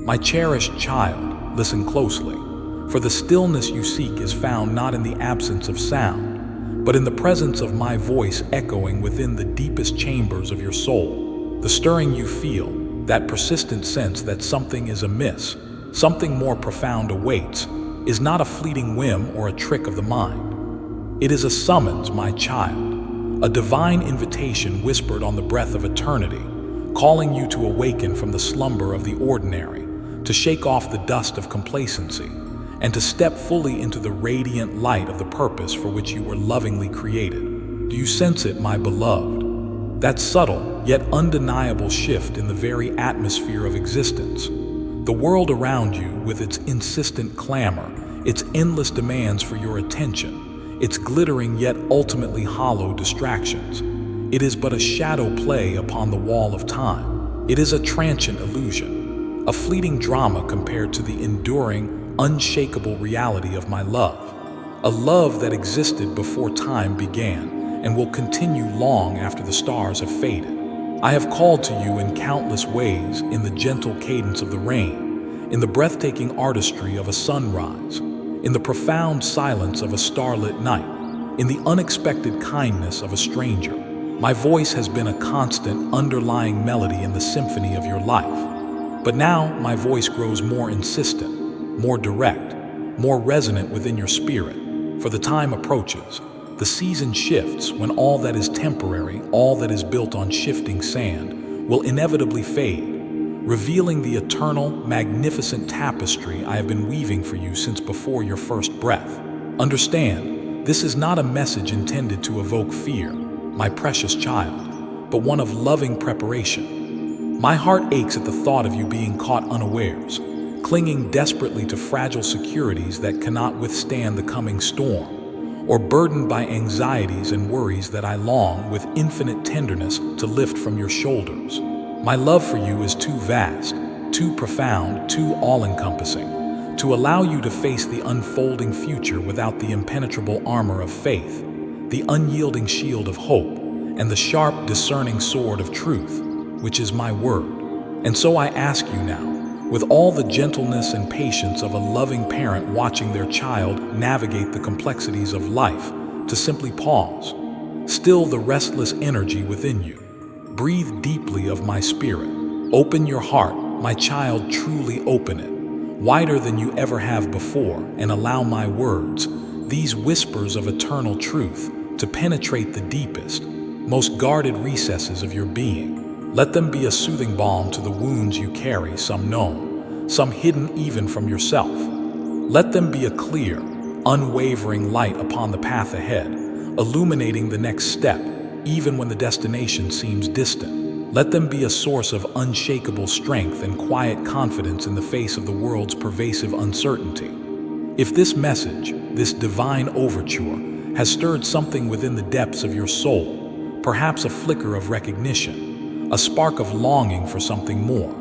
My cherished child, listen closely, for the stillness you seek is found not in the absence of sound, but in the presence of my voice echoing within the deepest chambers of your soul. The stirring you feel, that persistent sense that something is amiss, something more profound awaits, is not a fleeting whim or a trick of the mind. It is a summons, my child, a divine invitation whispered on the breath of eternity, calling you to awaken from the slumber of the ordinary, to shake off the dust of complacency, and to step fully into the radiant light of the purpose for which you were lovingly created. Do you sense it, my beloved? That subtle, yet undeniable shift in the very atmosphere of existence. The world around you, with its insistent clamor, its endless demands for your attention, its glittering yet ultimately hollow distractions, it is but a shadow play upon the wall of time. It is a transient illusion, a fleeting drama compared to the enduring, unshakable reality of my love, a love that existed before time began and will continue long after the stars have faded. I have called to you in countless ways, in the gentle cadence of the rain, in the breathtaking artistry of a sunrise, in the profound silence of a starlit night, in the unexpected kindness of a stranger. My voice has been a constant, underlying melody in the symphony of your life. But now my voice grows more insistent, more direct, more resonant within your spirit, for the time approaches. The season shifts when all that is temporary, all that is built on shifting sand, will inevitably fade, revealing the eternal, magnificent tapestry I have been weaving for you since before your first breath. Understand, this is not a message intended to evoke fear, my precious child, but one of loving preparation. My heart aches at the thought of you being caught unawares, clinging desperately to fragile securities that cannot withstand the coming storm, or burdened by anxieties and worries that I long with infinite tenderness to lift from your shoulders. My love for you is too vast, too profound, too all-encompassing, to allow you to face the unfolding future without the impenetrable armor of faith, the unyielding shield of hope, and the sharp, discerning sword of truth, which is my word. And so I ask you now, with all the gentleness and patience of a loving parent watching their child navigate the complexities of life, to simply pause, still the restless energy within you. Breathe deeply of my spirit. Open your heart, my child, truly open it, wider than you ever have before, and allow my words, these whispers of eternal truth, to penetrate the deepest, most guarded recesses of your being. Let them be a soothing balm to the wounds you carry, some known, some hidden even from yourself. Let them be a clear, unwavering light upon the path ahead, illuminating the next step, even when the destination seems distant. Let them be a source of unshakable strength and quiet confidence in the face of the world's pervasive uncertainty. If this message, this divine overture, has stirred something within the depths of your soul, perhaps a flicker of recognition, a spark of longing for something more,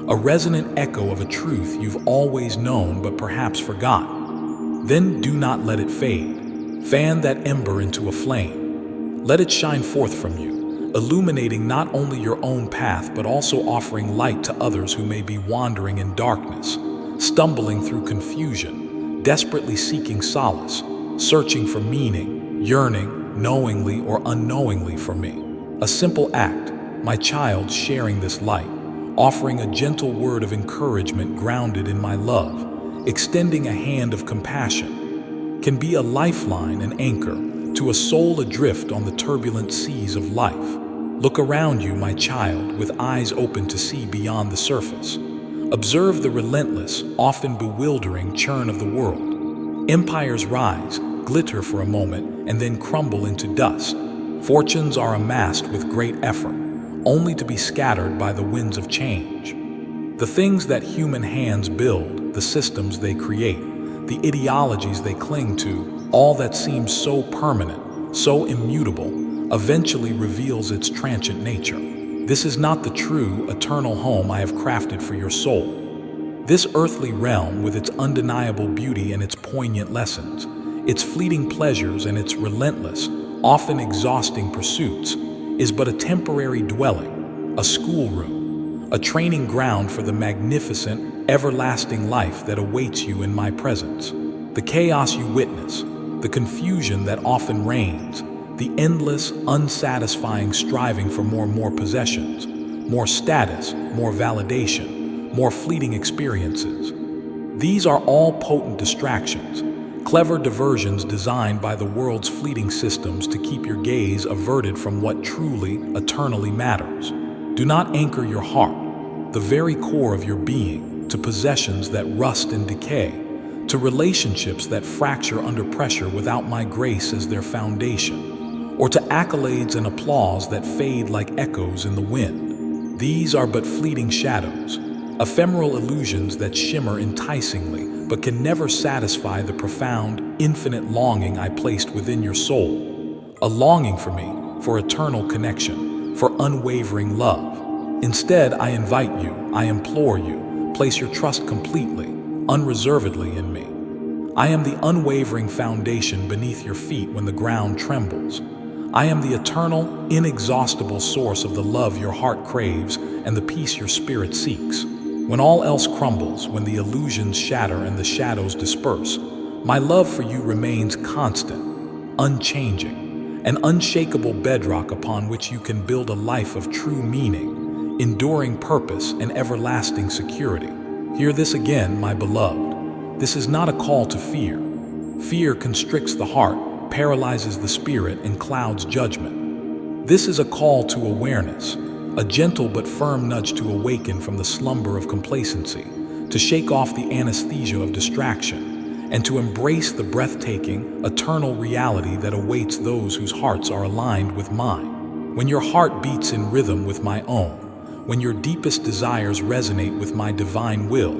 a resonant echo of a truth you've always known but perhaps forgotten, then do not let it fade. Fan that ember into a flame. Let it shine forth from you, illuminating not only your own path but also offering light to others who may be wandering in darkness, stumbling through confusion, desperately seeking solace, searching for meaning, yearning, knowingly or unknowingly for me. A simple act, my child, sharing this light, offering a gentle word of encouragement grounded in my love, extending a hand of compassion, can be a lifeline and anchor to a soul adrift on the turbulent seas of life. Look around you, my child, with eyes open to see beyond the surface. Observe the relentless, often bewildering churn of the world. Empires rise, glitter for a moment, and then crumble into dust. Fortunes are amassed with great effort, only to be scattered by the winds of change. The things that human hands build, the systems they create, the ideologies they cling to, all that seems so permanent, so immutable, eventually reveals its transient nature. This is not the true, eternal home I have crafted for your soul. This earthly realm, with its undeniable beauty and its poignant lessons, its fleeting pleasures and its relentless, often exhausting pursuits, is but a temporary dwelling, a schoolroom, a training ground for the magnificent, everlasting life that awaits you in my presence. The chaos you witness, the confusion that often reigns, the endless, unsatisfying striving for more possessions, more status, more validation, more fleeting experiences. These are all potent distractions, clever diversions designed by the world's fleeting systems to keep your gaze averted from what truly, eternally matters. Do not anchor your heart, the very core of your being, to possessions that rust and decay, to relationships that fracture under pressure without my grace as their foundation, or to accolades and applause that fade like echoes in the wind. These are but fleeting shadows, ephemeral illusions that shimmer enticingly but can never satisfy the profound, infinite longing I placed within your soul. A longing for me, for eternal connection, for unwavering love. Instead, I invite you, I implore you, place your trust completely, unreservedly in me. I am the unwavering foundation beneath your feet when the ground trembles. I am the eternal, inexhaustible source of the love your heart craves and the peace your spirit seeks. When all else crumbles, when the illusions shatter and the shadows disperse, my love for you remains constant, unchanging, an unshakable bedrock upon which you can build a life of true meaning, enduring purpose, and everlasting security. Hear this again, my beloved. This is not a call to fear. Fear constricts the heart, paralyzes the spirit, and clouds judgment. This is a call to awareness, a gentle but firm nudge to awaken from the slumber of complacency, to shake off the anesthesia of distraction, and to embrace the breathtaking, eternal reality that awaits those whose hearts are aligned with mine. When your heart beats in rhythm with my own, when your deepest desires resonate with my divine will,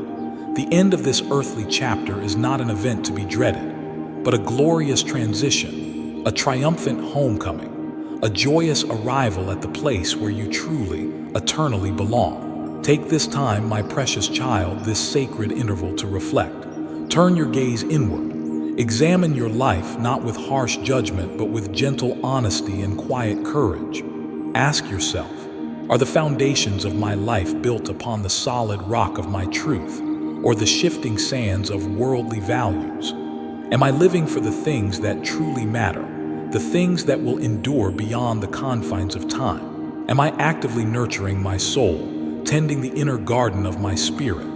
the end of this earthly chapter is not an event to be dreaded, but a glorious transition, a triumphant homecoming, a joyous arrival at the place where you truly, eternally belong. Take this time, my precious child, this sacred interval to reflect. Turn your gaze inward. Examine your life not with harsh judgment, but with gentle honesty and quiet courage. Ask yourself, are the foundations of my life built upon the solid rock of my truth, or the shifting sands of worldly values? Am I living for the things that truly matter, the things that will endure beyond the confines of time? Am I actively nurturing my soul, tending the inner garden of my spirit?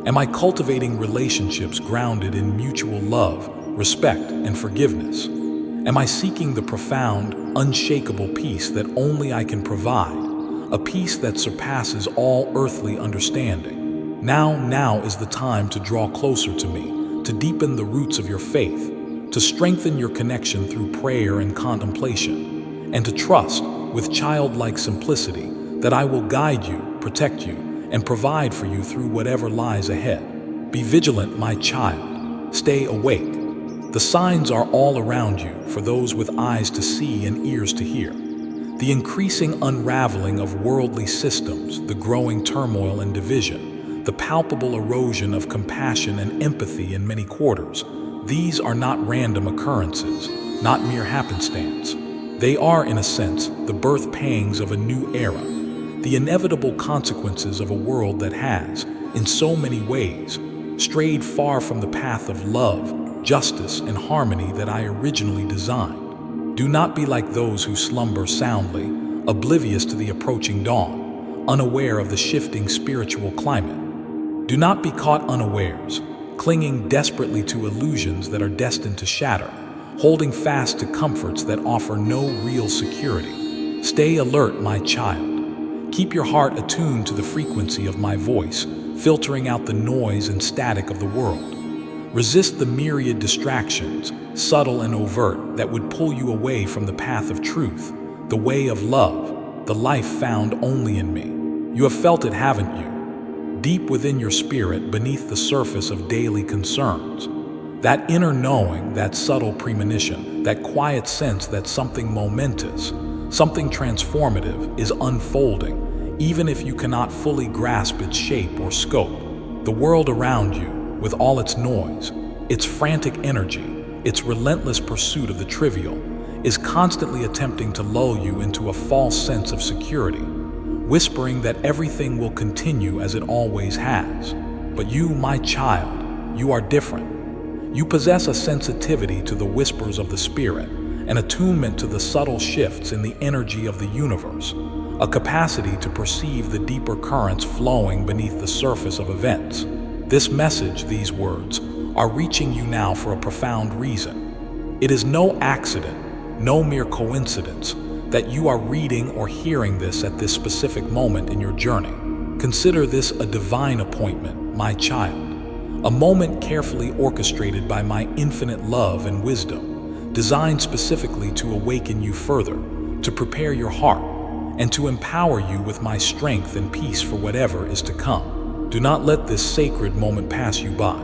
Am I cultivating relationships grounded in mutual love, respect, and forgiveness? Am I seeking the profound, unshakable peace that only I can provide? A peace that surpasses all earthly understanding. Now is the time to draw closer to me, to deepen the roots of your faith, to strengthen your connection through prayer and contemplation, and to trust, with childlike simplicity, that I will guide you, protect you, and provide for you through whatever lies ahead. Be vigilant, my child. Stay awake. The signs are all around you for those with eyes to see and ears to hear. The increasing unraveling of worldly systems, the growing turmoil and division, the palpable erosion of compassion and empathy in many quarters, these are not random occurrences, not mere happenstance. They are, in a sense, the birth pangs of a new era, the inevitable consequences of a world that has, in so many ways, strayed far from the path of love, justice, and harmony that I originally designed. Do not be like those who slumber soundly, oblivious to the approaching dawn, unaware of the shifting spiritual climate. Do not be caught unawares, clinging desperately to illusions that are destined to shatter, holding fast to comforts that offer no real security. Stay alert, my child. Keep your heart attuned to the frequency of my voice, filtering out the noise and static of the world. Resist the myriad distractions, subtle and overt, that would pull you away from the path of truth, the way of love, the life found only in me. You have felt it, haven't you? Deep within your spirit, beneath the surface of daily concerns. That inner knowing, that subtle premonition, that quiet sense that something momentous, something transformative is unfolding, even if you cannot fully grasp its shape or scope. The world around you, with all its noise, its frantic energy, its relentless pursuit of the trivial, is constantly attempting to lull you into a false sense of security, whispering that everything will continue as it always has. But you, my child, you are different. You possess a sensitivity to the whispers of the spirit, an attunement to the subtle shifts in the energy of the universe, a capacity to perceive the deeper currents flowing beneath the surface of events. This message, these words, are reaching you now for a profound reason. It is no accident, no mere coincidence, that you are reading or hearing this at this specific moment in your journey. Consider this a divine appointment, my child, a moment carefully orchestrated by my infinite love and wisdom, designed specifically to awaken you further, to prepare your heart, and to empower you with my strength and peace for whatever is to come. Do not let this sacred moment pass you by.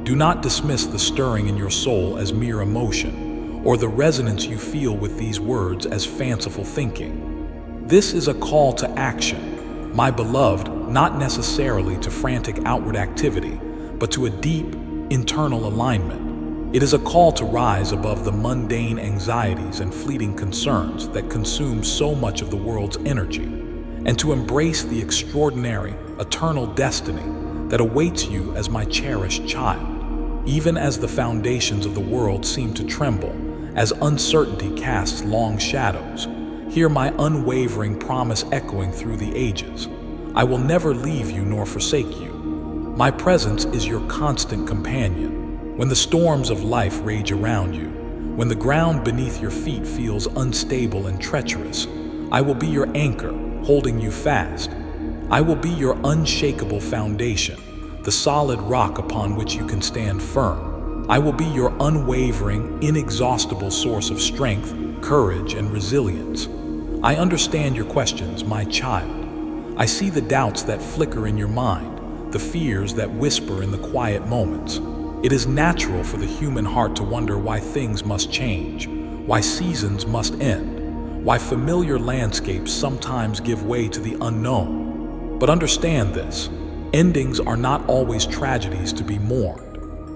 Do not dismiss the stirring in your soul as mere emotion, or the resonance you feel with these words as fanciful thinking. This is a call to action, my beloved, not necessarily to frantic outward activity, but to a deep, internal alignment. It is a call to rise above the mundane anxieties and fleeting concerns that consume so much of the world's energy, and to embrace the extraordinary, eternal destiny that awaits you as my cherished child. Even as the foundations of the world seem to tremble, as uncertainty casts long shadows, hear my unwavering promise echoing through the ages. I will never leave you nor forsake you. My presence is your constant companion. When the storms of life rage around you, when the ground beneath your feet feels unstable and treacherous, I will be your anchor, holding you fast. I will be your unshakable foundation, the solid rock upon which you can stand firm. I will be your unwavering, inexhaustible source of strength, courage, and resilience. I understand your questions, my child. I see the doubts that flicker in your mind, the fears that whisper in the quiet moments. It is natural for the human heart to wonder why things must change, why seasons must end, why familiar landscapes sometimes give way to the unknown. But understand this, endings are not always tragedies to be mourned.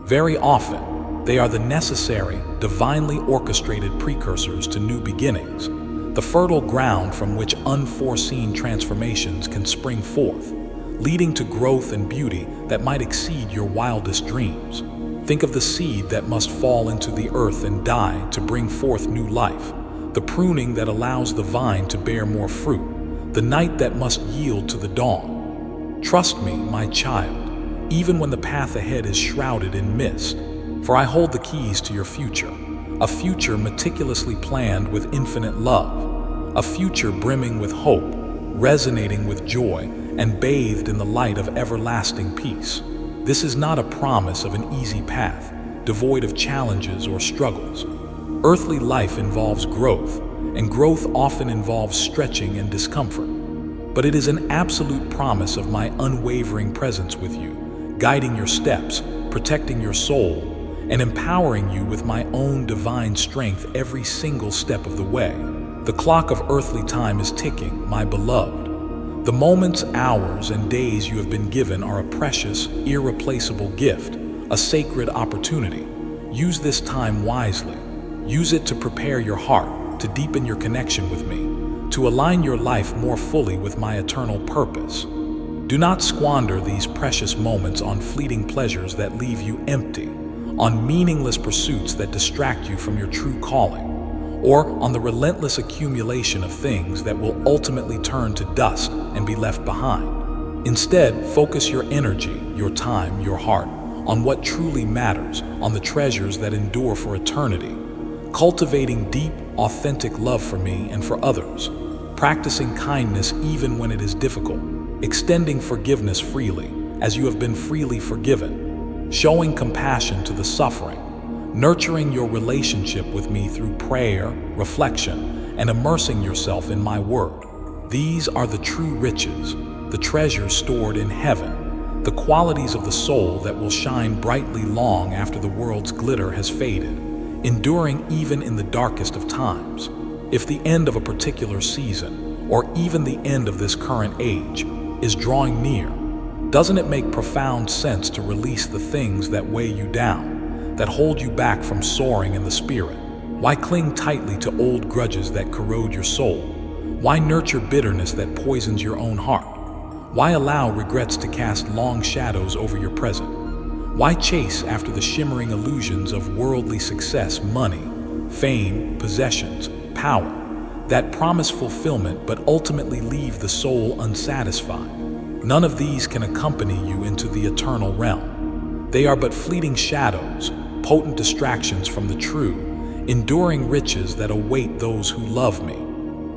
Very often, they are the necessary, divinely orchestrated precursors to new beginnings, the fertile ground from which unforeseen transformations can spring forth, leading to growth and beauty that might exceed your wildest dreams. Think of the seed that must fall into the earth and die to bring forth new life, the pruning that allows the vine to bear more fruit, the night that must yield to the dawn. Trust me, my child, even when the path ahead is shrouded in mist, for I hold the keys to your future, a future meticulously planned with infinite love, a future brimming with hope, resonating with joy, and bathed in the light of everlasting peace. This is not a promise of an easy path, devoid of challenges or struggles. Earthly life involves growth, and growth often involves stretching and discomfort. But it is an absolute promise of my unwavering presence with you, guiding your steps, protecting your soul, and empowering you with my own divine strength every single step of the way. The clock of earthly time is ticking, my beloved. The moments, hours, and days you have been given are a precious, irreplaceable gift, a sacred opportunity. Use this time wisely. Use it to prepare your heart, to deepen your connection with me, to align your life more fully with my eternal purpose. Do not squander these precious moments on fleeting pleasures that leave you empty, on meaningless pursuits that distract you from your true calling, or on the relentless accumulation of things that will ultimately turn to dust and be left behind. Instead, focus your energy, your time, your heart on what truly matters, on the treasures that endure for eternity, cultivating deep, authentic love for me and for others, practicing kindness even when it is difficult, extending forgiveness freely as you have been freely forgiven, showing compassion to the suffering, nurturing your relationship with me through prayer, reflection, and immersing yourself in my word. These are the true riches, the treasures stored in heaven, the qualities of the soul that will shine brightly long after the world's glitter has faded, enduring even in the darkest of times. If the end of a particular season, or even the end of this current age, is drawing near, doesn't it make profound sense to release the things that weigh you down, that hold you back from soaring in the spirit? Why cling tightly to old grudges that corrode your soul? Why nurture bitterness that poisons your own heart? Why allow regrets to cast long shadows over your present? Why chase after the shimmering illusions of worldly success, money, fame, possessions, power, that promise fulfillment but ultimately leave the soul unsatisfied? None of these can accompany you into the eternal realm. They are but fleeting shadows, potent distractions from the true, enduring riches that await those who love me.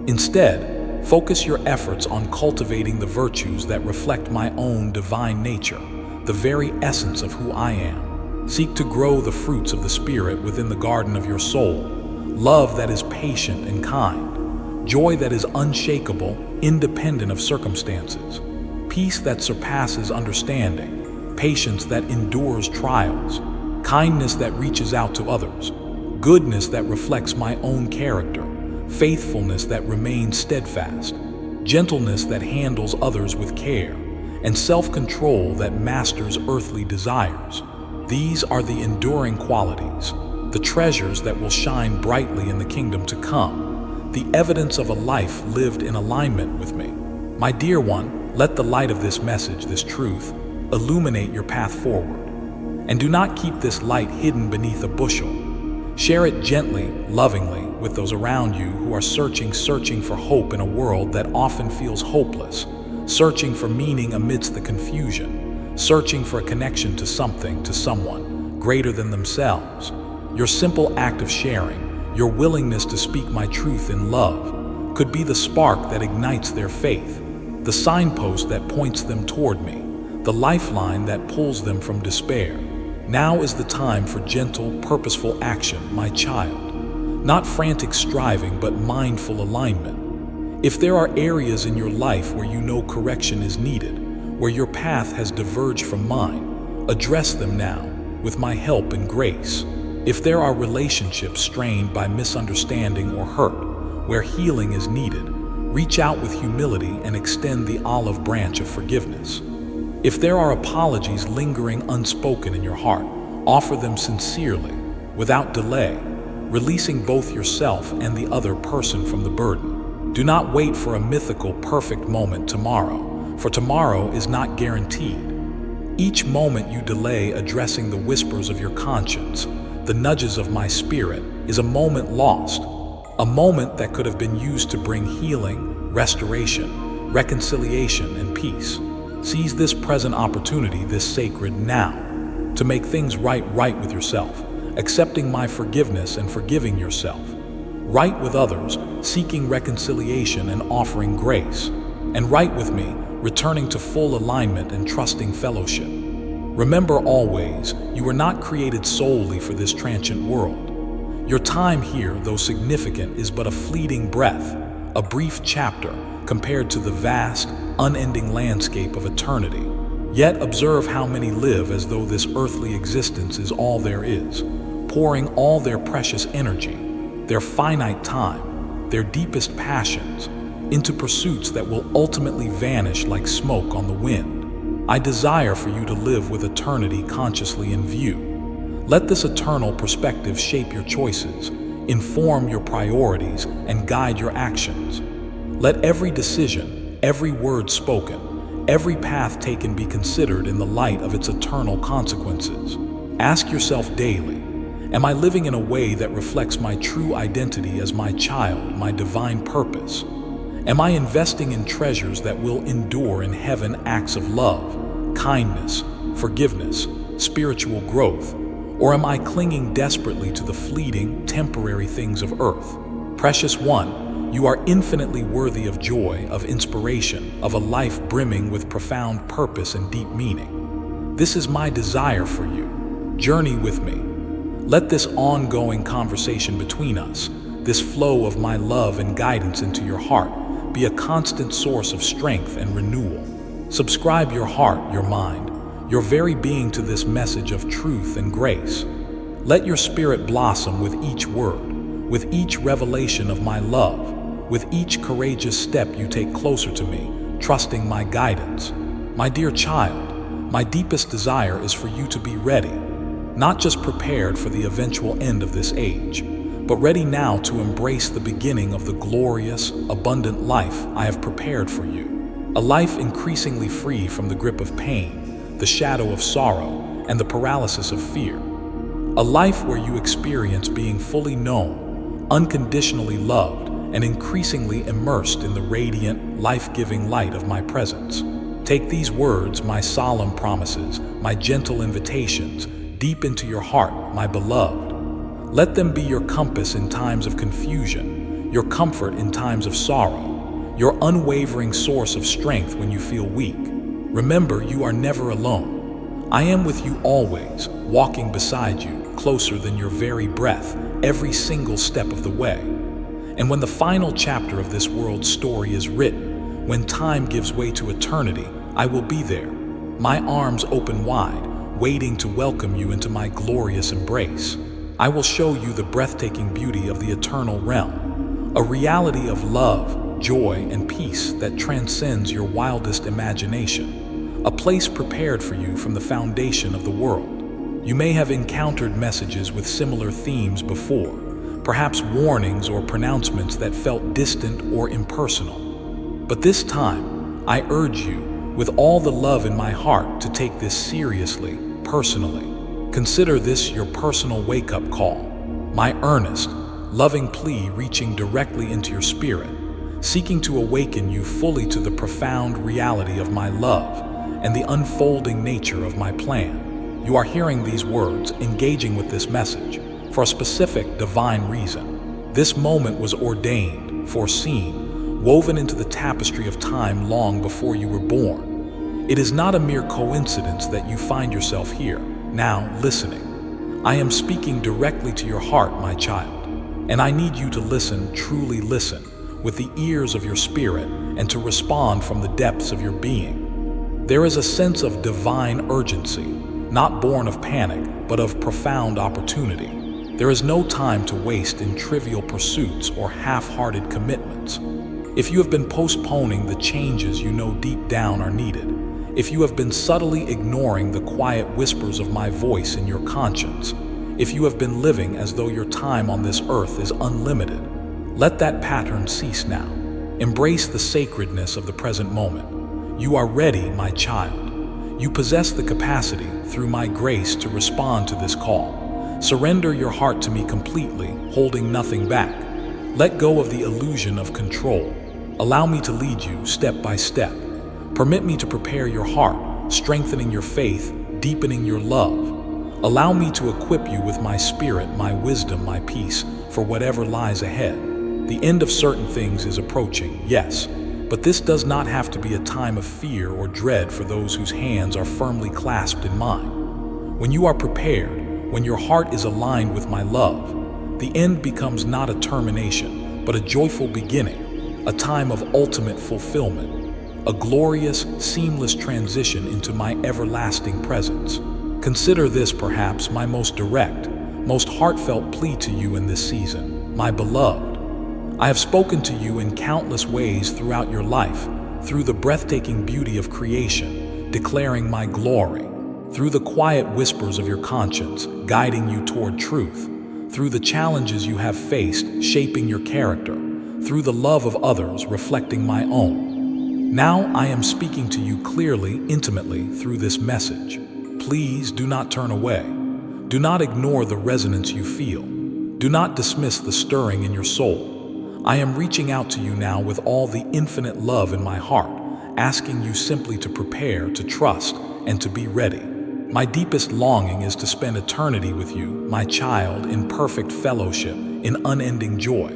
Instead, focus your efforts on cultivating the virtues that reflect my own divine nature, the very essence of who I am. Seek to grow the fruits of the Spirit within the garden of your soul, love that is patient and kind, joy that is unshakable, independent of circumstances, peace that surpasses understanding, patience that endures trials, kindness that reaches out to others, goodness that reflects my own character, faithfulness that remains steadfast, gentleness that handles others with care, and self-control that masters earthly desires. These are the enduring qualities, the treasures that will shine brightly in the kingdom to come, the evidence of a life lived in alignment with me. My dear one, let the light of this message, this truth, illuminate your path forward. And do not keep this light hidden beneath a bushel. Share it gently, lovingly, with those around you who are searching for hope in a world that often feels hopeless, searching for meaning amidst the confusion, searching for a connection to something, to someone greater than themselves. Your simple act of sharing, your willingness to speak my truth in love, could be the spark that ignites their faith, the signpost that points them toward me, the lifeline that pulls them from despair. Now is the time for gentle, purposeful action, my child. Not frantic striving, but mindful alignment. If there are areas in your life where you know correction is needed, where your path has diverged from mine, address them now with my help and grace. If there are relationships strained by misunderstanding or hurt, where healing is needed, reach out with humility and extend the olive branch of forgiveness. If there are apologies lingering unspoken in your heart, offer them sincerely, without delay, releasing both yourself and the other person from the burden. Do not wait for a mythical, perfect moment tomorrow, for tomorrow is not guaranteed. Each moment you delay addressing the whispers of your conscience, the nudges of my spirit, is a moment lost, a moment that could have been used to bring healing, restoration, reconciliation, and peace. Seize this present opportunity, this sacred now, to make things right with yourself, accepting my forgiveness and forgiving yourself. Right with others, seeking reconciliation and offering grace. And right with me, returning to full alignment and trusting fellowship. Remember always, you were not created solely for this transient world. Your time here, though significant, is but a fleeting breath, a brief chapter compared to the vast, unending landscape of eternity. Yet observe how many live as though this earthly existence is all there is, pouring all their precious energy, their finite time, their deepest passions, into pursuits that will ultimately vanish like smoke on the wind. I desire for you to live with eternity consciously in view. Let this eternal perspective shape your choices, inform your priorities, and guide your actions. Let every decision, every word spoken, every path taken be considered in the light of its eternal consequences. Ask yourself daily, am I living in a way that reflects my true identity as my child, my divine purpose? Am I investing in treasures that will endure in heaven, acts of love, kindness, forgiveness, spiritual growth? Or am I clinging desperately to the fleeting, temporary things of earth? Precious one, you are infinitely worthy of joy, of inspiration, of a life brimming with profound purpose and deep meaning. This is my desire for you. Journey with me. Let this ongoing conversation between us, this flow of my love and guidance into your heart, be a constant source of strength and renewal. Subscribe your heart, your mind, your very being to this message of truth and grace. Let your spirit blossom with each word, with each revelation of my love, with each courageous step you take closer to me, trusting my guidance. My dear child, my deepest desire is for you to be ready, not just prepared for the eventual end of this age, but ready now to embrace the beginning of the glorious, abundant life I have prepared for you. A life increasingly free from the grip of pain, the shadow of sorrow, and the paralysis of fear. A life where you experience being fully known, unconditionally loved, and increasingly immersed in the radiant, life-giving light of my presence. Take these words, my solemn promises, my gentle invitations, deep into your heart, my beloved. Let them be your compass in times of confusion, your comfort in times of sorrow, your unwavering source of strength when you feel weak. Remember, you are never alone. I am with you always, walking beside you, closer than your very breath, every single step of the way. And when the final chapter of this world's story is written, when time gives way to eternity, I will be there, my arms open wide, waiting to welcome you into my glorious embrace. I will show you the breathtaking beauty of the eternal realm, a reality of love, joy, and peace that transcends your wildest imagination, a place prepared for you from the foundation of the world. You may have encountered messages with similar themes before, perhaps warnings or pronouncements that felt distant or impersonal. But this time, I urge you, with all the love in my heart, to take this seriously, personally. Consider this your personal wake-up call, my earnest, loving plea reaching directly into your spirit, seeking to awaken you fully to the profound reality of my love and the unfolding nature of my plan. You are hearing these words, engaging with this message, for a specific divine reason. This moment was ordained, foreseen, woven into the tapestry of time long before you were born. It is not a mere coincidence that you find yourself here, now listening. I am speaking directly to your heart, my child, and I need you to listen, truly listen, with the ears of your spirit, and to respond from the depths of your being. There is a sense of divine urgency, not born of panic, but of profound opportunity. There is no time to waste in trivial pursuits or half-hearted commitments. If you have been postponing the changes you know deep down are needed, if you have been subtly ignoring the quiet whispers of my voice in your conscience, if you have been living as though your time on this earth is unlimited, let that pattern cease now. Embrace the sacredness of the present moment. You are ready, my child. You possess the capacity, through my grace, to respond to this call. Surrender your heart to me completely, holding nothing back. Let go of the illusion of control. Allow me to lead you step by step. Permit me to prepare your heart, strengthening your faith, deepening your love. Allow me to equip you with my spirit, my wisdom, my peace, for whatever lies ahead. The end of certain things is approaching, yes, but this does not have to be a time of fear or dread for those whose hands are firmly clasped in mine. When you are prepared, when your heart is aligned with my love, the end becomes not a termination, but a joyful beginning, a time of ultimate fulfillment, a glorious, seamless transition into my everlasting presence. Consider this perhaps my most direct, most heartfelt plea to you in this season, my beloved. I have spoken to you in countless ways throughout your life, through the breathtaking beauty of creation, declaring my glory, through the quiet whispers of your conscience, guiding you toward truth, through the challenges you have faced, shaping your character, through the love of others, reflecting my own. Now I am speaking to you clearly, intimately, through this message. Please do not turn away. Do not ignore the resonance you feel. Do not dismiss the stirring in your soul. I am reaching out to you now with all the infinite love in my heart, asking you simply to prepare, to trust, and to be ready. My deepest longing is to spend eternity with you, my child, in perfect fellowship, in unending joy.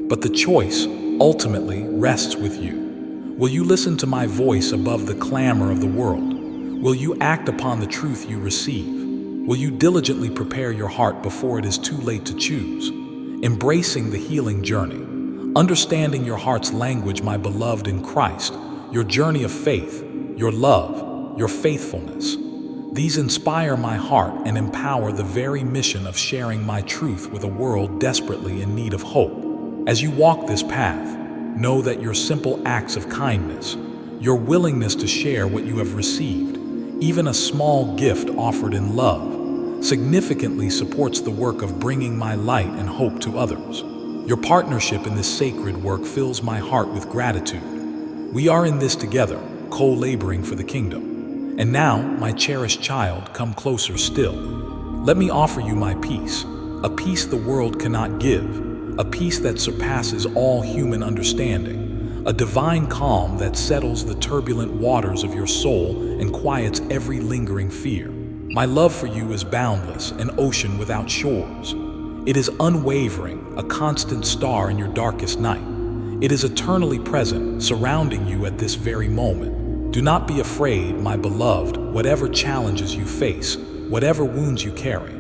But the choice, ultimately, rests with you. Will you listen to my voice above the clamor of the world? Will you act upon the truth you receive? Will you diligently prepare your heart before it is too late to choose? Embracing the healing journey. Understanding your heart's language, my beloved in Christ, your journey of faith, your love, your faithfulness. These inspire my heart and empower the very mission of sharing my truth with a world desperately in need of hope. As you walk this path, know that your simple acts of kindness, your willingness to share what you have received, even a small gift offered in love, significantly supports the work of bringing my light and hope to others. Your partnership in this sacred work fills my heart with gratitude. We are in this together, co-laboring for the kingdom. And now, my cherished child, come closer still. Let me offer you my peace, a peace the world cannot give, a peace that surpasses all human understanding, a divine calm that settles the turbulent waters of your soul and quiets every lingering fear. My love for you is boundless, an ocean without shores. It is unwavering, a constant star in your darkest night. It is eternally present, surrounding you at this very moment. Do not be afraid, my beloved, whatever challenges you face, whatever wounds you carry.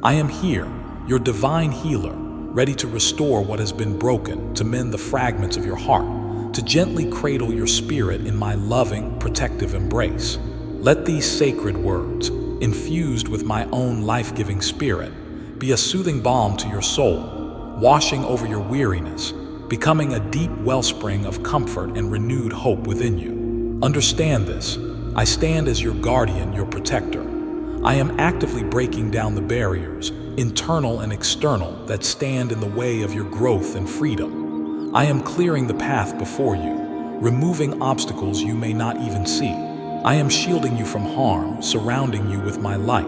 I am here, your divine healer, ready to restore what has been broken, to mend the fragments of your heart, to gently cradle your spirit in my loving, protective embrace. Let these sacred words, infused with my own life-giving spirit, be a soothing balm to your soul, washing over your weariness, becoming a deep wellspring of comfort and renewed hope within you. Understand this. I stand as your guardian, your protector. I am actively breaking down the barriers, internal and external, that stand in the way of your growth and freedom. I am clearing the path before you, removing obstacles you may not even see. I am shielding you from harm, surrounding you with my light.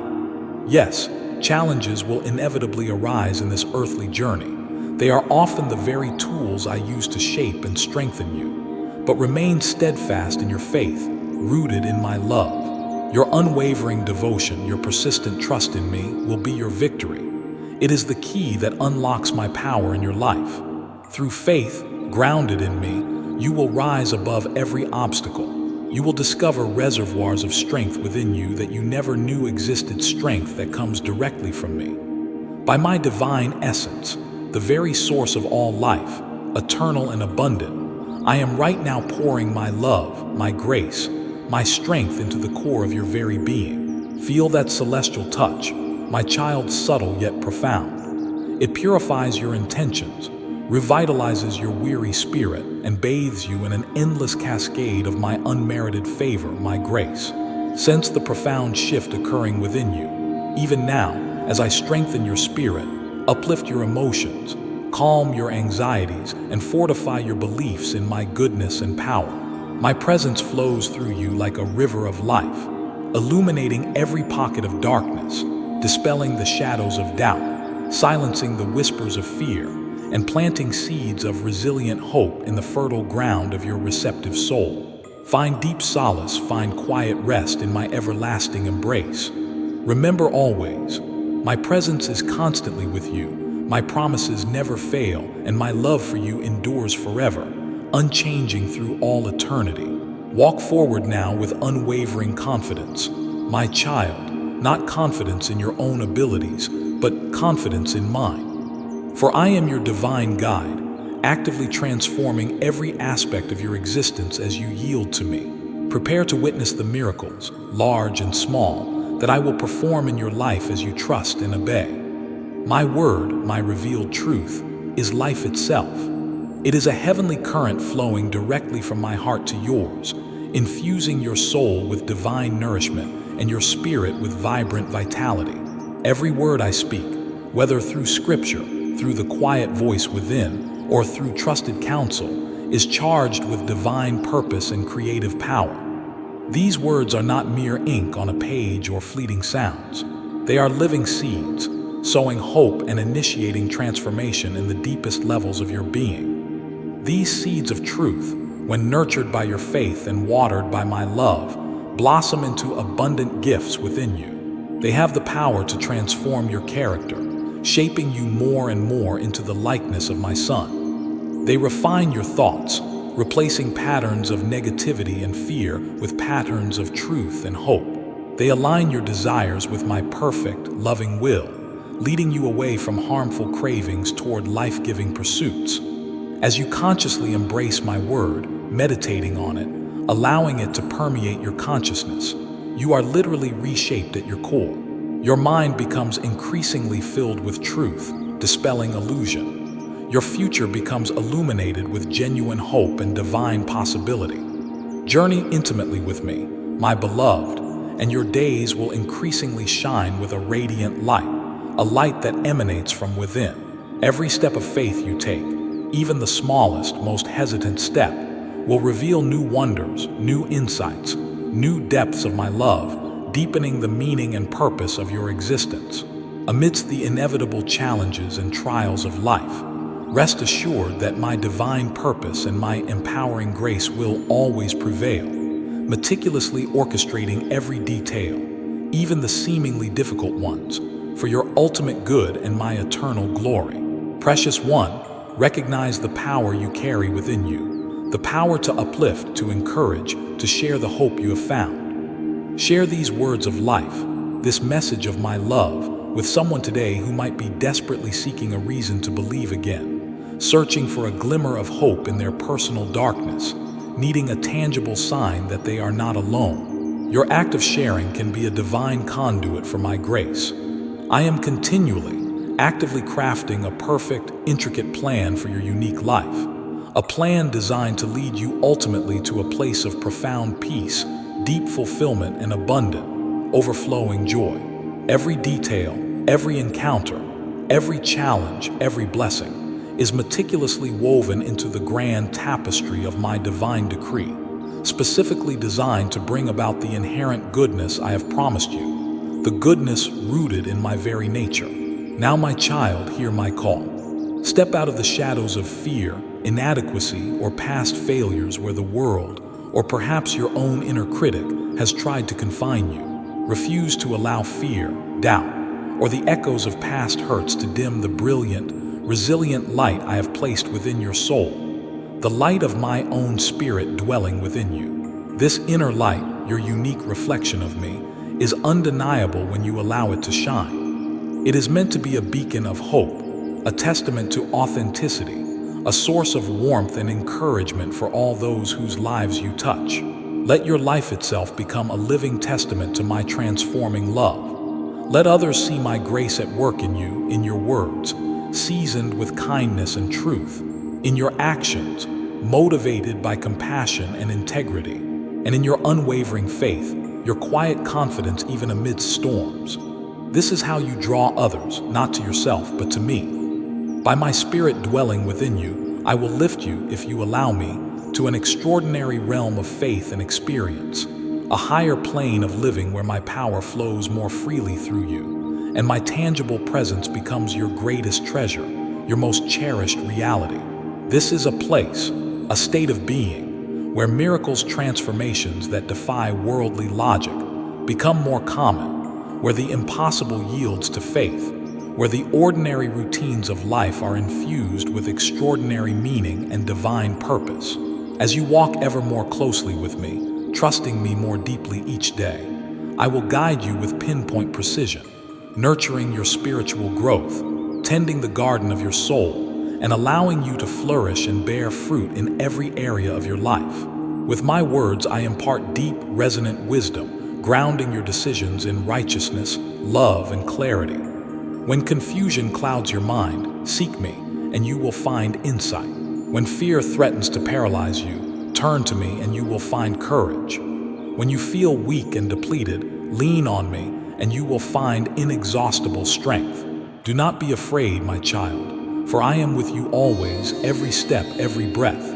Yes, challenges will inevitably arise in this earthly journey. They are often the very tools I use to shape and strengthen you. But remain steadfast in your faith, rooted in my love. Your unwavering devotion, your persistent trust in me will be your victory. It is the key that unlocks my power in your life. Through faith, grounded in me, you will rise above every obstacle. You will discover reservoirs of strength within you that you never knew existed, strength that comes directly from me. By my divine essence, the very source of all life, eternal and abundant, I am right now pouring my love, my grace, my strength into the core of your very being. Feel that celestial touch, my child, subtle yet profound. It purifies your intentions, revitalizes your weary spirit, and bathes you in an endless cascade of my unmerited favor, my grace. Sense the profound shift occurring within you. Even now, as I strengthen your spirit, uplift your emotions, calm your anxieties, and fortify your beliefs in my goodness and power. My presence flows through you like a river of life, illuminating every pocket of darkness, dispelling the shadows of doubt, silencing the whispers of fear, and planting seeds of resilient hope in the fertile ground of your receptive soul. Find deep solace, find quiet rest in my everlasting embrace. Remember always, my presence is constantly with you, my promises never fail, and my love for you endures forever, unchanging through all eternity. Walk forward now with unwavering confidence, my child, not confidence in your own abilities, but confidence in mine. For I am your divine guide, actively transforming every aspect of your existence as you yield to me. Prepare to witness the miracles, large and small, that I will perform in your life as you trust and obey. My word, my revealed truth, is life itself. It is a heavenly current flowing directly from my heart to yours, infusing your soul with divine nourishment and your spirit with vibrant vitality. Every word I speak, whether through scripture, through the quiet voice within, or through trusted counsel, is charged with divine purpose and creative power. These words are not mere ink on a page or fleeting sounds. They are living seeds, sowing hope and initiating transformation in the deepest levels of your being. These seeds of truth, when nurtured by your faith and watered by my love, blossom into abundant gifts within you. They have the power to transform your character, shaping you more and more into the likeness of my Son. They refine your thoughts, replacing patterns of negativity and fear with patterns of truth and hope. They align your desires with my perfect, loving will, leading you away from harmful cravings toward life-giving pursuits. As you consciously embrace my word, meditating on it, allowing it to permeate your consciousness, you are literally reshaped at your core. Your mind becomes increasingly filled with truth, dispelling illusion. Your future becomes illuminated with genuine hope and divine possibility. Journey intimately with me, my beloved, and your days will increasingly shine with a radiant light, a light that emanates from within. Every step of faith you take, even the smallest, most hesitant step, will reveal new wonders, new insights, new depths of my love, deepening the meaning and purpose of your existence. Amidst the inevitable challenges and trials of life, rest assured that my divine purpose and my empowering grace will always prevail, meticulously orchestrating every detail, even the seemingly difficult ones, for your ultimate good and my eternal glory. Precious one, recognize the power you carry within you, the power to uplift, to encourage, to share the hope you have found. Share these words of life, this message of my love, with someone today who might be desperately seeking a reason to believe again, searching for a glimmer of hope in their personal darkness, needing a tangible sign that they are not alone. Your act of sharing can be a divine conduit for my grace. I am continually, actively crafting a perfect, intricate plan for your unique life, a plan designed to lead you ultimately to a place of profound peace, deep fulfillment, and abundant, overflowing joy. Every detail, every encounter, every challenge, every blessing is meticulously woven into the grand tapestry of my divine decree, specifically designed to bring about the inherent goodness I have promised you, the goodness rooted in my very nature. Now, my child, hear my call. Step out of the shadows of fear, inadequacy, or past failures where the world, or perhaps your own inner critic, has tried to confine you. Refuse to allow fear, doubt, or the echoes of past hurts to dim the brilliant, resilient light I have placed within your soul, the light of my own spirit dwelling within you. This inner light, your unique reflection of me, is undeniable when you allow it to shine. It is meant to be a beacon of hope, a testament to authenticity, a source of warmth and encouragement for all those whose lives you touch. Let your life itself become a living testament to my transforming love. Let others see my grace at work in you, in your words, seasoned with kindness and truth, in your actions, motivated by compassion and integrity, and in your unwavering faith, your quiet confidence even amidst storms. This is how you draw others, not to yourself, but to me. By my spirit dwelling within you, I will lift you, if you allow me, to an extraordinary realm of faith and experience, a higher plane of living where my power flows more freely through you, and my tangible presence becomes your greatest treasure, your most cherished reality. This is a place, a state of being, where miracles, transformations that defy worldly logic become more common, where the impossible yields to faith, where the ordinary routines of life are infused with extraordinary meaning and divine purpose. As you walk ever more closely with me, trusting me more deeply each day, I will guide you with pinpoint precision, nurturing your spiritual growth, tending the garden of your soul, and allowing you to flourish and bear fruit in every area of your life. With my words, I impart deep, resonant wisdom, grounding your decisions in righteousness, love, and clarity. When confusion clouds your mind, seek me, and you will find insight. When fear threatens to paralyze you, turn to me, and you will find courage. When you feel weak and depleted, lean on me, and you will find inexhaustible strength. Do not be afraid, my child, for I am with you always, every step, every breath.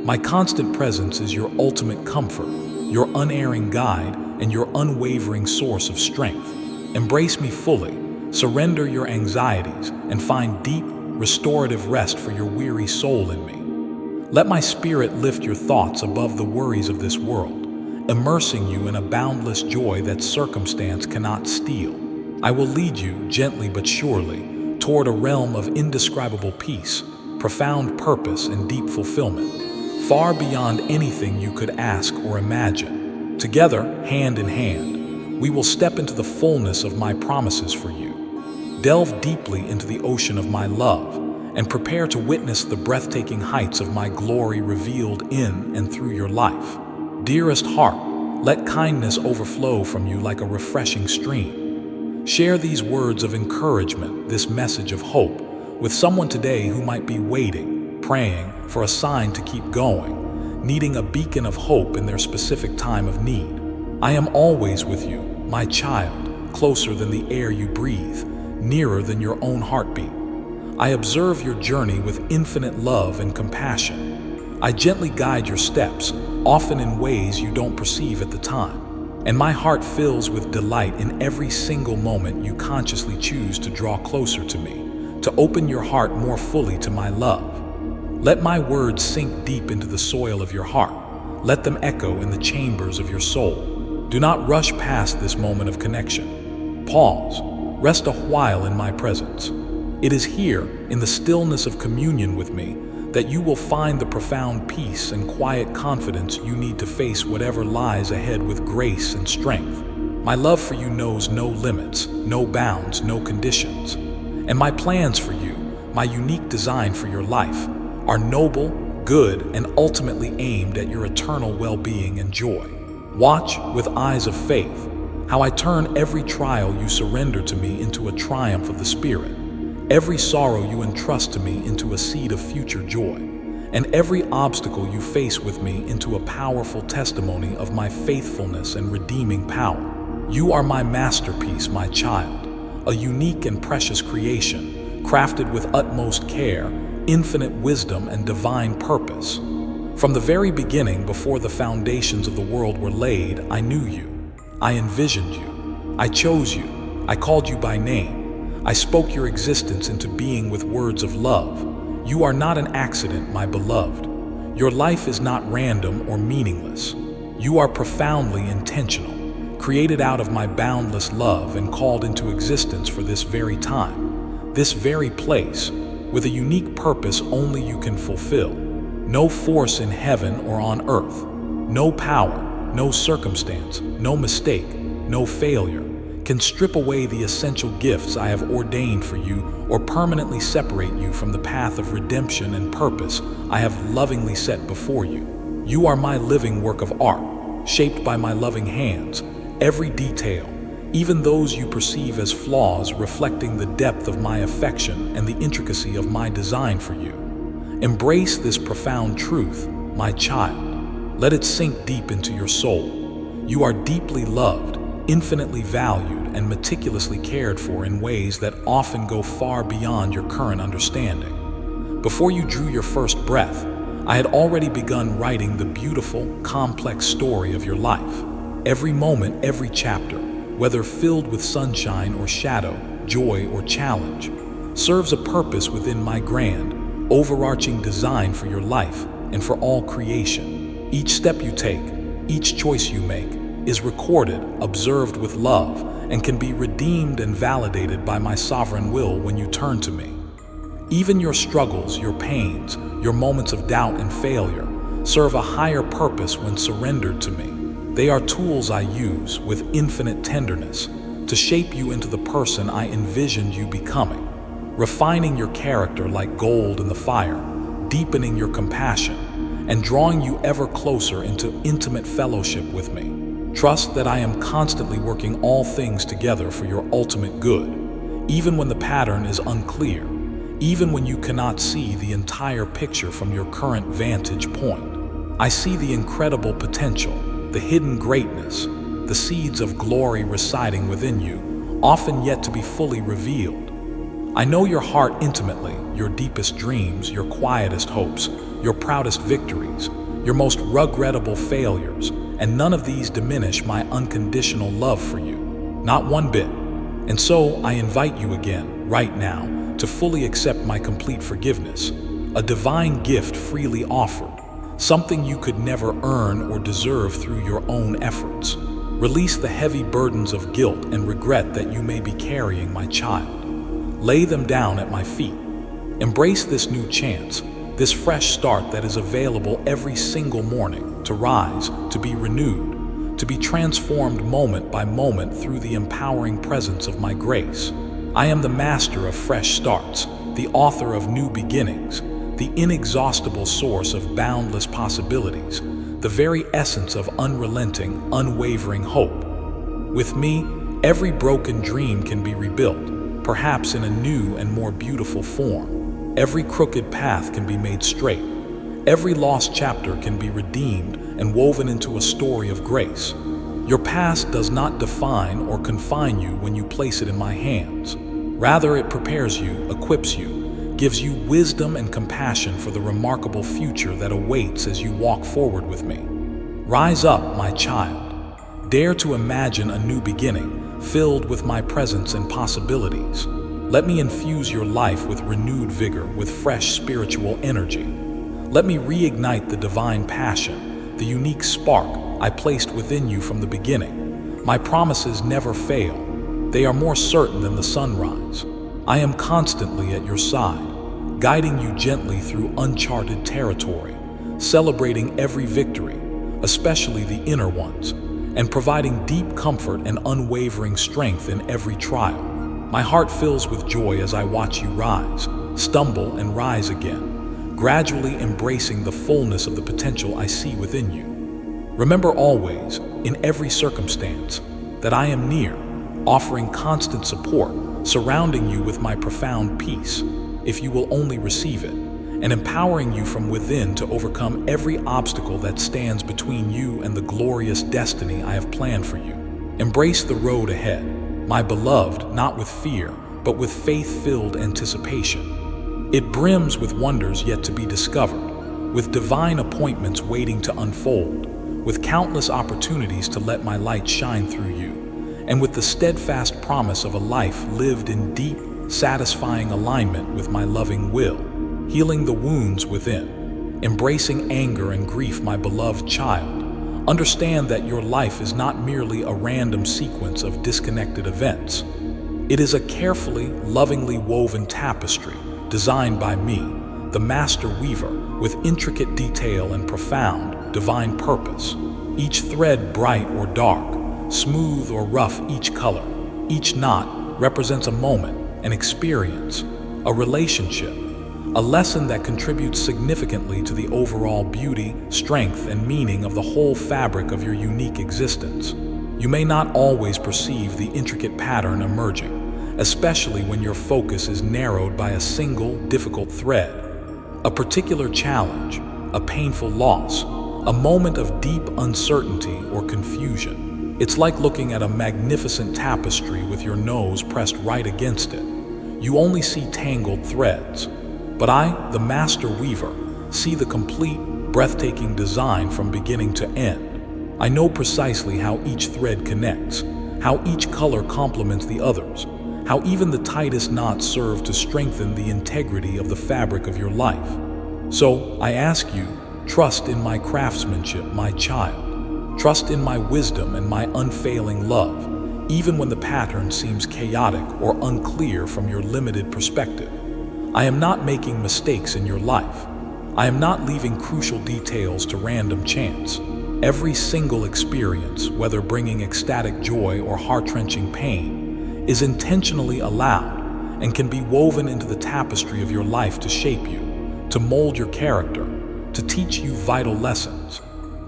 My constant presence is your ultimate comfort, your unerring guide, and your unwavering source of strength. Embrace me fully, surrender your anxieties, and find deep, restorative rest for your weary soul in me. Let my spirit lift your thoughts above the worries of this world, immersing you in a boundless joy that circumstance cannot steal. I will lead you, gently but surely, toward a realm of indescribable peace, profound purpose, and deep fulfillment, far beyond anything you could ask or imagine. Together, hand in hand, we will step into the fullness of my promises for you. Delve deeply into the ocean of my love and prepare to witness the breathtaking heights of my glory revealed in and through your life. Dearest heart, let kindness overflow from you like a refreshing stream. Share these words of encouragement, this message of hope, with someone today who might be waiting, praying for a sign to keep going, needing a beacon of hope in their specific time of need. I am always with you, my child, closer than the air you breathe, nearer than your own heartbeat. I observe your journey with infinite love and compassion. I gently guide your steps, often in ways you don't perceive at the time. And my heart fills with delight in every single moment you consciously choose to draw closer to me, to open your heart more fully to my love. Let my words sink deep into the soil of your heart. Let them echo in the chambers of your soul. Do not rush past this moment of connection. Pause. Rest a while in my presence. It is here, in the stillness of communion with me, that you will find the profound peace and quiet confidence you need to face whatever lies ahead with grace and strength. My love for you knows no limits, no bounds, no conditions. And my plans for you, my unique design for your life, are noble, good, and ultimately aimed at your eternal well-being and joy. Watch with eyes of faith how I turn every trial you surrender to me into a triumph of the Spirit, every sorrow you entrust to me into a seed of future joy, and every obstacle you face with me into a powerful testimony of my faithfulness and redeeming power. You are my masterpiece, my child, a unique and precious creation, crafted with utmost care, infinite wisdom, and divine purpose. From the very beginning, before the foundations of the world were laid, I knew you. I envisioned you. I chose you. I called you by name. I spoke your existence into being with words of love. You are not an accident, my beloved. Your life is not random or meaningless. You are profoundly intentional, created out of my boundless love and called into existence for this very time, this very place, with a unique purpose only you can fulfill. No force in heaven or on earth, no power, no circumstance, no mistake, no failure can strip away the essential gifts I have ordained for you or permanently separate you from the path of redemption and purpose I have lovingly set before you. You are my living work of art, shaped by my loving hands, every detail, even those you perceive as flaws, reflecting the depth of my affection and the intricacy of my design for you. Embrace this profound truth, my child. Let it sink deep into your soul. You are deeply loved, infinitely valued, and meticulously cared for in ways that often go far beyond your current understanding. Before you drew your first breath, I had already begun writing the beautiful, complex story of your life. Every moment, every chapter, whether filled with sunshine or shadow, joy or challenge, serves a purpose within my grand, overarching design for your life and for all creation. Each step you take, each choice you make, is recorded, observed with love, and can be redeemed and validated by my sovereign will when you turn to me. Even your struggles, your pains, your moments of doubt and failure serve a higher purpose when surrendered to me. They are tools I use with infinite tenderness to shape you into the person I envisioned you becoming, refining your character like gold in the fire, deepening your compassion, and drawing you ever closer into intimate fellowship with me. Trust that I am constantly working all things together for your ultimate good, even when the pattern is unclear, even when you cannot see the entire picture from your current vantage point. I see the incredible potential, the hidden greatness, the seeds of glory residing within you, often yet to be fully revealed. I know your heart intimately, your deepest dreams, your quietest hopes, your proudest victories, your most regrettable failures, and none of these diminish my unconditional love for you, not one bit. And so I invite you again, right now, to fully accept my complete forgiveness, a divine gift freely offered, something you could never earn or deserve through your own efforts. Release the heavy burdens of guilt and regret that you may be carrying, my child. Lay them down at my feet. Embrace this new chance, this fresh start that is available every single morning, to rise, to be renewed, to be transformed moment by moment through the empowering presence of my grace. I am the master of fresh starts, the author of new beginnings, the inexhaustible source of boundless possibilities, the very essence of unrelenting, unwavering hope. With me, every broken dream can be rebuilt, perhaps in a new and more beautiful form. Every crooked path can be made straight. Every lost chapter can be redeemed and woven into a story of grace. Your past does not define or confine you when you place it in my hands. Rather, it prepares you, equips you, gives you wisdom and compassion for the remarkable future that awaits as you walk forward with me. Rise up, my child. Dare to imagine a new beginning, filled with my presence and possibilities. Let me infuse your life with renewed vigor, with fresh spiritual energy. Let me reignite the divine passion, the unique spark I placed within you from the beginning. My promises never fail. They are more certain than the sunrise. I am constantly at your side, guiding you gently through uncharted territory, celebrating every victory, especially the inner ones, and providing deep comfort and unwavering strength in every trial. My heart fills with joy as I watch you rise, stumble, and rise again, gradually embracing the fullness of the potential I see within you. Remember always, in every circumstance, that I am near, offering constant support, surrounding you with my profound peace, if you will only receive it, and empowering you from within to overcome every obstacle that stands between you and the glorious destiny I have planned for you. Embrace the road ahead, my beloved, not with fear, but with faith-filled anticipation. It brims with wonders yet to be discovered, with divine appointments waiting to unfold, with countless opportunities to let my light shine through you, and with the steadfast promise of a life lived in deep, satisfying alignment with my loving will, healing the wounds within, embracing anger and grief, my beloved child. Understand that your life is not merely a random sequence of disconnected events. It is a carefully, lovingly woven tapestry designed by me, the master weaver, with intricate detail and profound, divine purpose. Each thread bright or dark, smooth or rough, each color, each knot represents a moment, an experience, a relationship, a lesson that contributes significantly to the overall beauty, strength, and meaning of the whole fabric of your unique existence. You may not always perceive the intricate pattern emerging, especially when your focus is narrowed by a single, difficult thread, a particular challenge, a painful loss, a moment of deep uncertainty or confusion. It's like looking at a magnificent tapestry with your nose pressed right against it. You only see tangled threads. But I, the master weaver, see the complete, breathtaking design from beginning to end. I know precisely how each thread connects, how each color complements the others, how even the tightest knots serve to strengthen the integrity of the fabric of your life. So, I ask you, trust in my craftsmanship, my child. Trust in my wisdom and my unfailing love, even when the pattern seems chaotic or unclear from your limited perspective. I am not making mistakes in your life. I am not leaving crucial details to random chance. Every single experience, whether bringing ecstatic joy or heart-wrenching pain, is intentionally allowed and can be woven into the tapestry of your life to shape you, to mold your character, to teach you vital lessons,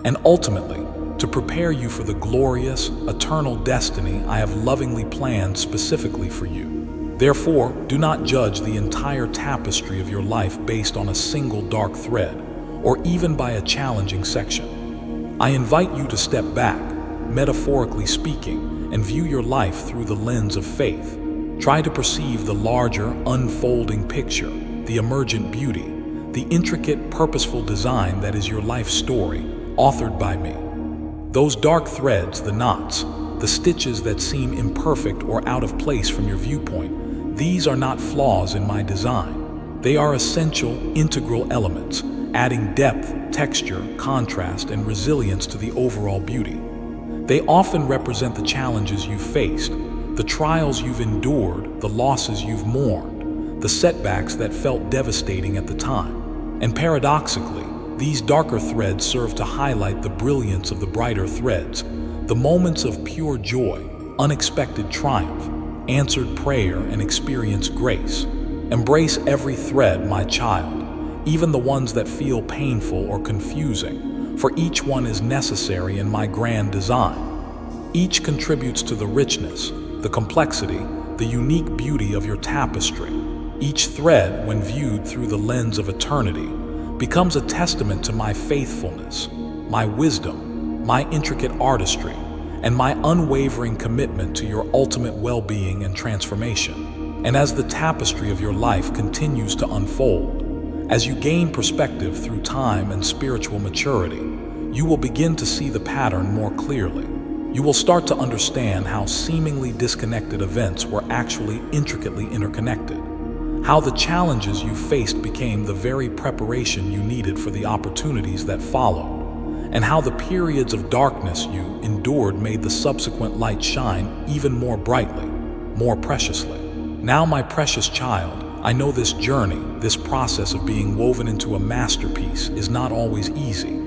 and ultimately, to prepare you for the glorious, eternal destiny I have lovingly planned specifically for you. Therefore, do not judge the entire tapestry of your life based on a single dark thread, or even by a challenging section. I invite you to step back, metaphorically speaking, and view your life through the lens of faith. Try to perceive the larger, unfolding picture, the emergent beauty, the intricate, purposeful design that is your life story, authored by me. Those dark threads, the knots, the stitches that seem imperfect or out of place from your viewpoint, these are not flaws in my design. They are essential, integral elements, adding depth, texture, contrast, and resilience to the overall beauty. They often represent the challenges you've faced, the trials you've endured, the losses you've mourned, the setbacks that felt devastating at the time. And paradoxically, these darker threads serve to highlight the brilliance of the brighter threads, the moments of pure joy, unexpected triumph, answered prayer, and experienced grace. Embrace every thread, my child, even the ones that feel painful or confusing, for each one is necessary in my grand design. Each contributes to the richness, the complexity, the unique beauty of your tapestry. Each thread, when viewed through the lens of eternity, becomes a testament to my faithfulness, my wisdom, my intricate artistry, and my unwavering commitment to your ultimate well-being and transformation. And as the tapestry of your life continues to unfold, as you gain perspective through time and spiritual maturity, you will begin to see the pattern more clearly. You will start to understand how seemingly disconnected events were actually intricately interconnected, how the challenges you faced became the very preparation you needed for the opportunities that followed, and how the periods of darkness you endured made the subsequent light shine even more brightly, more preciously. Now, my precious child, I know this journey, this process of being woven into a masterpiece is not always easy.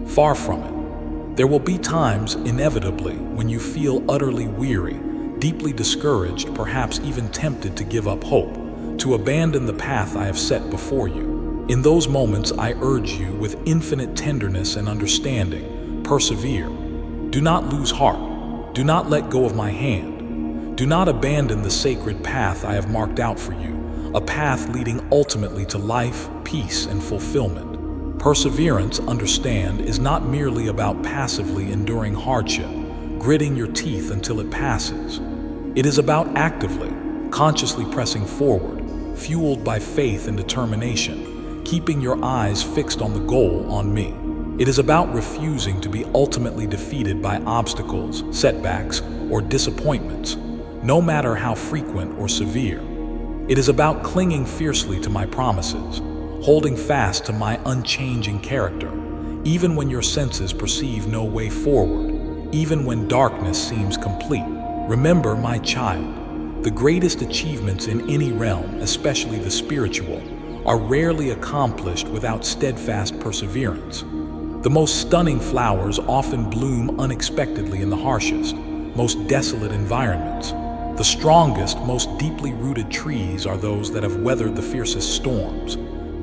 Far from it. There will be times, inevitably, when you feel utterly weary, deeply discouraged, perhaps even tempted to give up hope, to abandon the path I have set before you. In those moments, I urge you with infinite tenderness and understanding, persevere. Do not lose heart. Do not let go of my hand. Do not abandon the sacred path I have marked out for you, a path leading ultimately to life, peace, and fulfillment. Perseverance, understand, is not merely about passively enduring hardship, gritting your teeth until it passes. It is about actively, consciously pressing forward, fueled by faith and determination, keeping your eyes fixed on the goal, on me. It is about refusing to be ultimately defeated by obstacles, setbacks, or disappointments, no matter how frequent or severe. It is about clinging fiercely to my promises, holding fast to my unchanging character, even when your senses perceive no way forward, even when darkness seems complete. Remember, my child, the greatest achievements in any realm, especially the spiritual, are rarely accomplished without steadfast perseverance. The most stunning flowers often bloom unexpectedly in the harshest, most desolate environments. The strongest, most deeply rooted trees are those that have weathered the fiercest storms,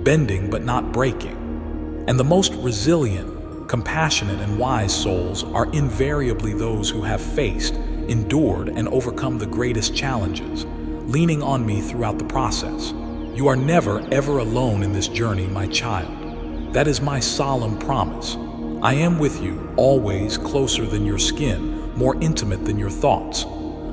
bending but not breaking. And the most resilient, compassionate, and wise souls are invariably those who have faced, endured, and overcome the greatest challenges, leaning on me throughout the process. You are never, ever alone in this journey, my child. That is my solemn promise. I am with you, always, closer than your skin, more intimate than your thoughts.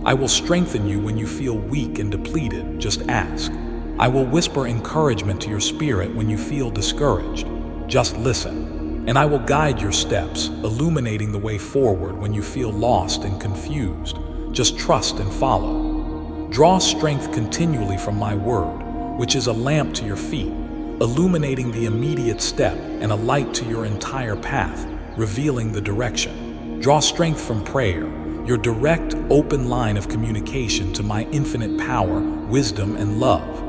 I will strengthen you when you feel weak and depleted, just ask. I will whisper encouragement to your spirit when you feel discouraged, just listen. And I will guide your steps, illuminating the way forward when you feel lost and confused, just trust and follow. Draw strength continually from my word, which is a lamp to your feet, illuminating the immediate step, and a light to your entire path, revealing the direction. Draw strength from prayer, your direct, open line of communication to my infinite power, wisdom, and love.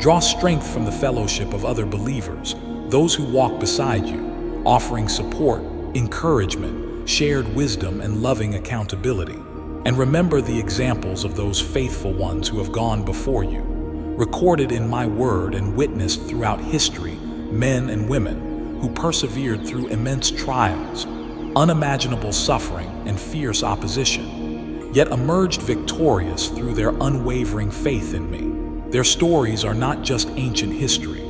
Draw strength from the fellowship of other believers, those who walk beside you, offering support, encouragement, shared wisdom, and loving accountability. And remember the examples of those faithful ones who have gone before you, recorded in my word and witnessed throughout history, men and women who persevered through immense trials, unimaginable suffering, and fierce opposition, yet emerged victorious through their unwavering faith in me. Their stories are not just ancient history.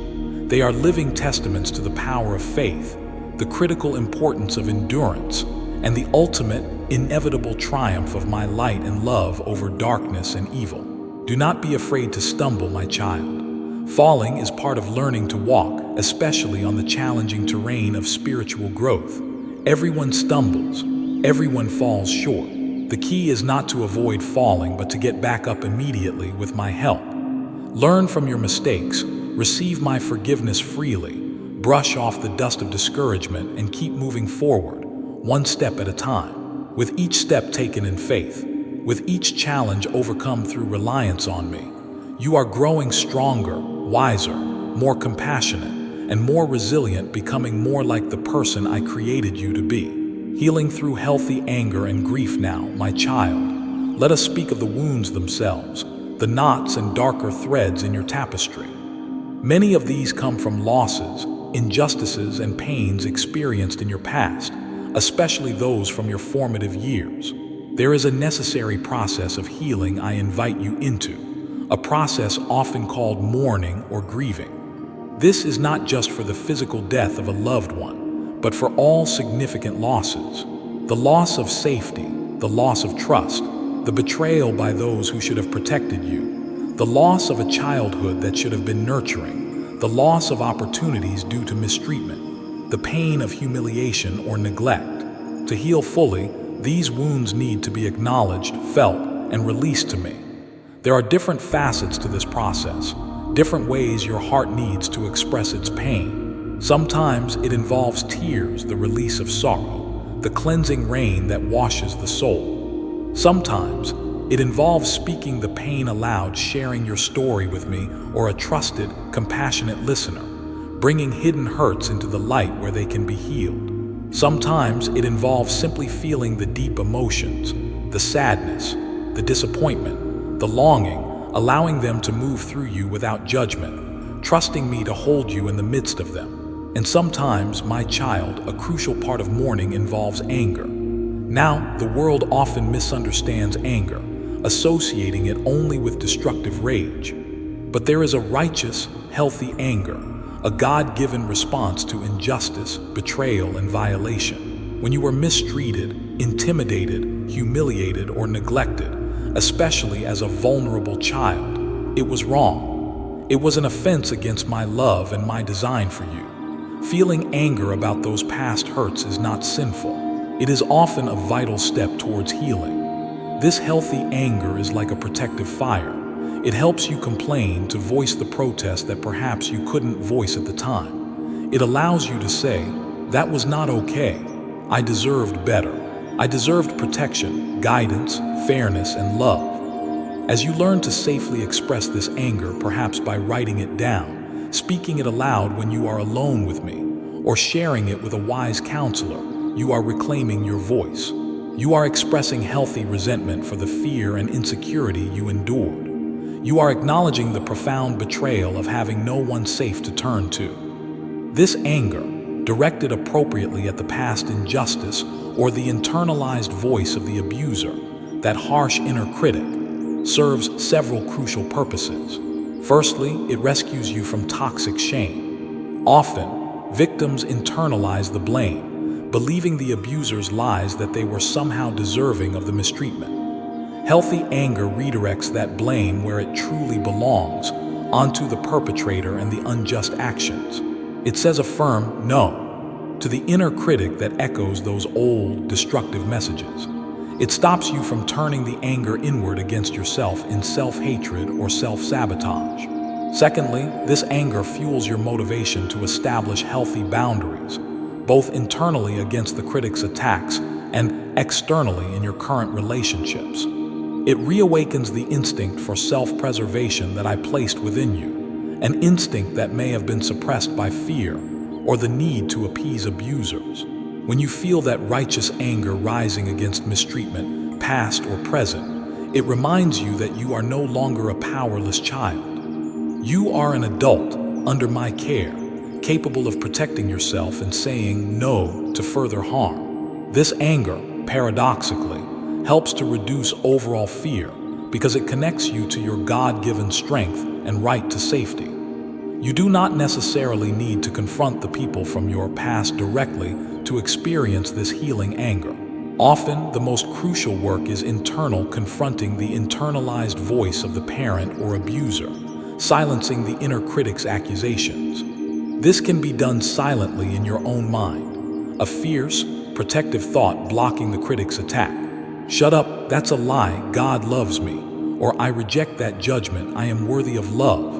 They are living testaments to the power of faith, the critical importance of endurance, and the ultimate, inevitable triumph of my light and love over darkness and evil. Do not be afraid to stumble, my child. Falling is part of learning to walk, especially on the challenging terrain of spiritual growth. Everyone stumbles, everyone falls short. The key is not to avoid falling, but to get back up immediately with my help. Learn from your mistakes, receive my forgiveness freely, brush off the dust of discouragement, and keep moving forward, one step at a time. With each step taken in faith, with each challenge overcome through reliance on me, you are growing stronger, wiser, more compassionate, and more resilient, becoming more like the person I created you to be. Healing through healthy anger and grief now, my child. Let us speak of the wounds themselves, the knots and darker threads in your tapestry. Many of these come from losses, injustices, and pains experienced in your past, especially those from your formative years. There is a necessary process of healing I invite you into, a process often called mourning or grieving. This is not just for the physical death of a loved one, but for all significant losses. The loss of safety, the loss of trust, the betrayal by those who should have protected you, The loss of a childhood that should have been nurturing, the loss of opportunities due to mistreatment, the pain of humiliation or neglect. To heal fully, these wounds need to be acknowledged, felt, and released to me. There are different facets to this process, different ways your heart needs to express its pain. Sometimes it involves tears, the release of sorrow, the cleansing rain that washes the soul. Sometimes it involves speaking the pain aloud, sharing your story with me or a trusted, compassionate listener, bringing hidden hurts into the light where they can be healed. Sometimes it involves simply feeling the deep emotions, the sadness, the disappointment, the longing, allowing them to move through you without judgment, trusting me to hold you in the midst of them. And sometimes, my child, a crucial part of mourning involves anger. Now, the world often misunderstands anger, associating it only with destructive rage. But there is a righteous, healthy anger, a God-given response to injustice, betrayal, and violation. When you were mistreated, intimidated, humiliated, or neglected, especially as a vulnerable child, it was wrong. It was an offense against my love and my design for you. Feeling anger about those past hurts is not sinful. It is often a vital step towards healing. This healthy anger is like a protective fire. It helps you complain, to voice the protest that perhaps you couldn't voice at the time. It allows you to say, "That was not okay. I deserved better. I deserved protection, guidance, fairness, and love." As you learn to safely express this anger, perhaps by writing it down, speaking it aloud when you are alone with me, or sharing it with a wise counselor, you are reclaiming your voice. You are expressing healthy resentment for the fear and insecurity you endured. You are acknowledging the profound betrayal of having no one safe to turn to. This anger, directed appropriately at the past injustice or the internalized voice of the abuser, that harsh inner critic, serves several crucial purposes. Firstly, it rescues you from toxic shame. Often, victims internalize the blame, believing the abuser's lies that they were somehow deserving of the mistreatment. Healthy anger redirects that blame where it truly belongs, onto the perpetrator and the unjust actions. It says a firm no to the inner critic that echoes those old, destructive messages. It stops you from turning the anger inward against yourself in self-hatred or self-sabotage. Secondly, this anger fuels your motivation to establish healthy boundaries, both internally against the critic's attacks and externally in your current relationships. It reawakens the instinct for self-preservation that I placed within you, an instinct that may have been suppressed by fear or the need to appease abusers. When you feel that righteous anger rising against mistreatment, past or present, it reminds you that you are no longer a powerless child. You are an adult under my care, capable of protecting yourself and saying no to further harm. This anger, paradoxically, helps to reduce overall fear because it connects you to your God-given strength and right to safety. You do not necessarily need to confront the people from your past directly to experience this healing anger. Often, the most crucial work is internal, confronting the internalized voice of the parent or abuser, silencing the inner critic's accusations. This can be done silently in your own mind, a fierce, protective thought blocking the critic's attack. "Shut up, that's a lie, God loves me," or "I reject that judgment, I am worthy of love."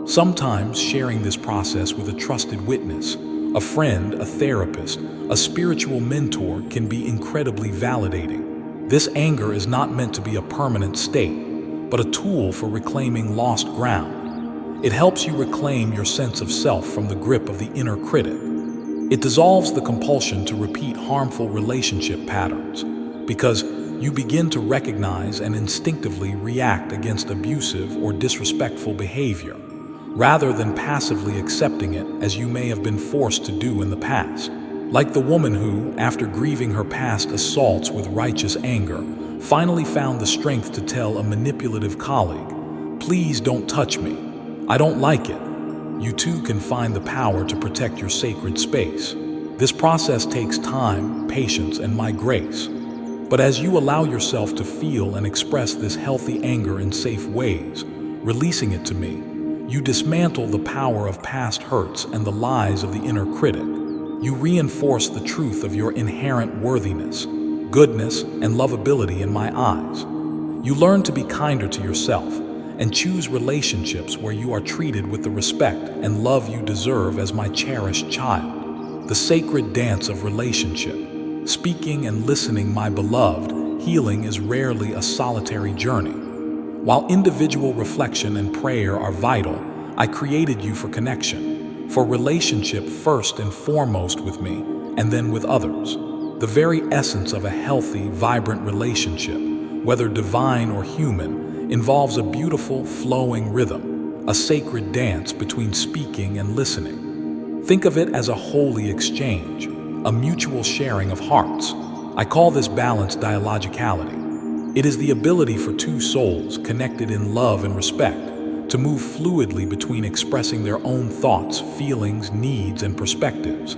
Sometimes sharing this process with a trusted witness, a friend, a therapist, a spiritual mentor can be incredibly validating. This anger is not meant to be a permanent state, but a tool for reclaiming lost ground. It helps you reclaim your sense of self from the grip of the inner critic. It dissolves the compulsion to repeat harmful relationship patterns, because you begin to recognize and instinctively react against abusive or disrespectful behavior, rather than passively accepting it as you may have been forced to do in the past. Like the woman who, after grieving her past assaults with righteous anger, finally found the strength to tell a manipulative colleague, "Please don't touch me. I don't like it." You too can find the power to protect your sacred space. This process takes time, patience, and my grace. But as you allow yourself to feel and express this healthy anger in safe ways, releasing it to me, you dismantle the power of past hurts and the lies of the inner critic. You reinforce the truth of your inherent worthiness, goodness, and lovability in my eyes. You learn to be kinder to yourself and choose relationships where you are treated with the respect and love you deserve as my cherished child. The sacred dance of relationship. Speaking and listening, my beloved, healing is rarely a solitary journey. While individual reflection and prayer are vital, I created you for connection, for relationship first and foremost with me, and then with others. The very essence of a healthy, vibrant relationship, whether divine or human, involves a beautiful, flowing rhythm, a sacred dance between speaking and listening. Think of it as a holy exchange, a mutual sharing of hearts. I call this balance dialogicality. It is the ability for two souls connected in love and respect to move fluidly between expressing their own thoughts, feelings, needs, and perspectives.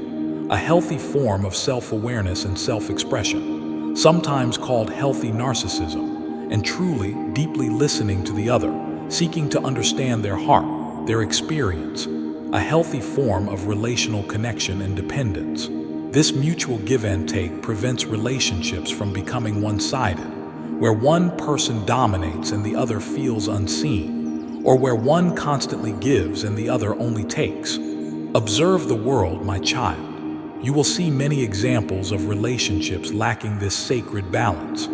A healthy form of self-awareness and self-expression, sometimes called healthy narcissism, and truly, deeply listening to the other, seeking to understand their heart, their experience. A healthy form of relational connection and dependence. This mutual give and take prevents relationships from becoming one-sided, where one person dominates and the other feels unseen, or where one constantly gives and the other only takes. Observe the world, my child. You will see many examples of relationships lacking this sacred balance.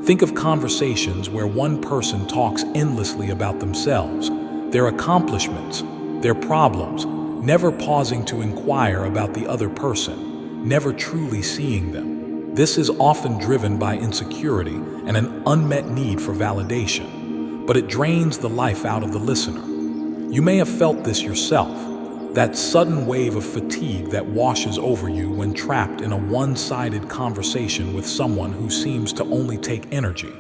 Think of conversations where one person talks endlessly about themselves, their accomplishments, their problems, never pausing to inquire about the other person, never truly seeing them. This is often driven by insecurity and an unmet need for validation, but it drains the life out of the listener. You may have felt this yourself, that sudden wave of fatigue that washes over you when trapped in a one-sided conversation with someone who seems to only take energy,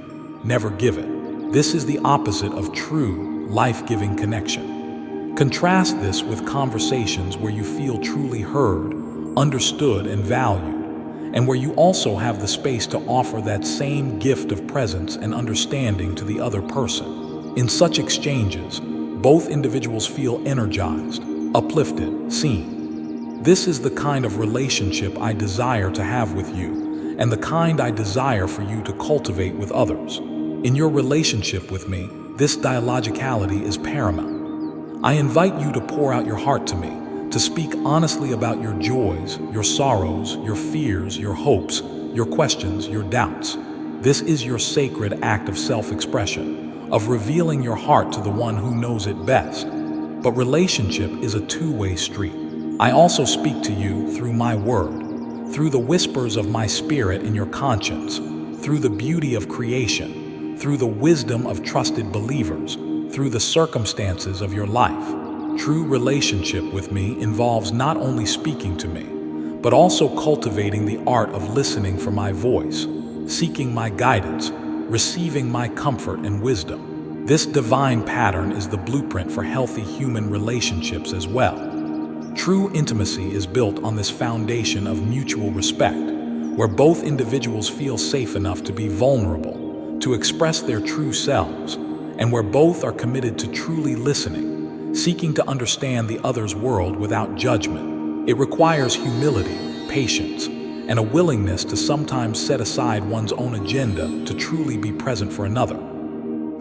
never give it. This is the opposite of true, life-giving connection. Contrast this with conversations where you feel truly heard, understood, and valued, and where you also have the space to offer that same gift of presence and understanding to the other person. In such exchanges, both individuals feel energized, uplifted, seen. This is the kind of relationship I desire to have with you, and the kind I desire for you to cultivate with others. In your relationship with me, this dialogicality is paramount. I invite you to pour out your heart to me, to speak honestly about your joys, your sorrows, your fears, your hopes, your questions, your doubts. This is your sacred act of self-expression, of revealing your heart to the one who knows it best. But relationship is a two-way street. I also speak to you through my word, through the whispers of my spirit in your conscience, through the beauty of creation, through the wisdom of trusted believers, through the circumstances of your life. True relationship with me involves not only speaking to me, but also cultivating the art of listening for my voice, seeking my guidance, receiving my comfort and wisdom. This divine pattern is the blueprint for healthy human relationships as well. True intimacy is built on this foundation of mutual respect, where both individuals feel safe enough to be vulnerable, to express their true selves, and where both are committed to truly listening, seeking to understand the other's world without judgment. It requires humility, patience, and a willingness to sometimes set aside one's own agenda to truly be present for another.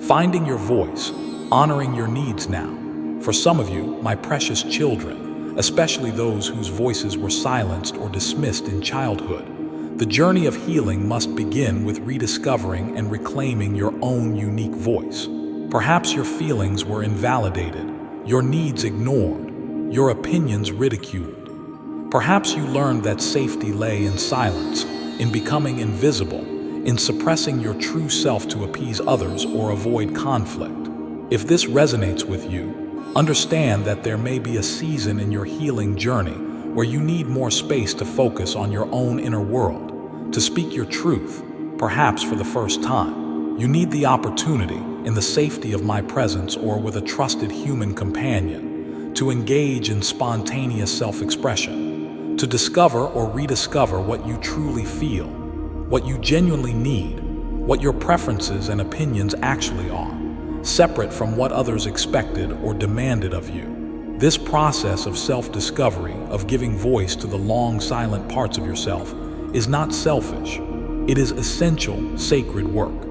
Finding your voice, honoring your needs now. For some of you, my precious children, especially those whose voices were silenced or dismissed in childhood, the journey of healing must begin with rediscovering and reclaiming your own unique voice. Perhaps your feelings were invalidated, your needs ignored, your opinions ridiculed. Perhaps you learned that safety lay in silence, in becoming invisible, in suppressing your true self to appease others or avoid conflict. If this resonates with you, understand that there may be a season in your healing journey where you need more space to focus on your own inner world, to speak your truth, perhaps for the first time. You need the opportunity, in the safety of my presence or with a trusted human companion, to engage in spontaneous self-expression, to discover or rediscover what you truly feel, what you genuinely need, what your preferences and opinions actually are. separate from what others expected or demanded of you. This process of self-discovery, of giving voice to the long, silent parts of yourself, is not selfish. It is essential, sacred work.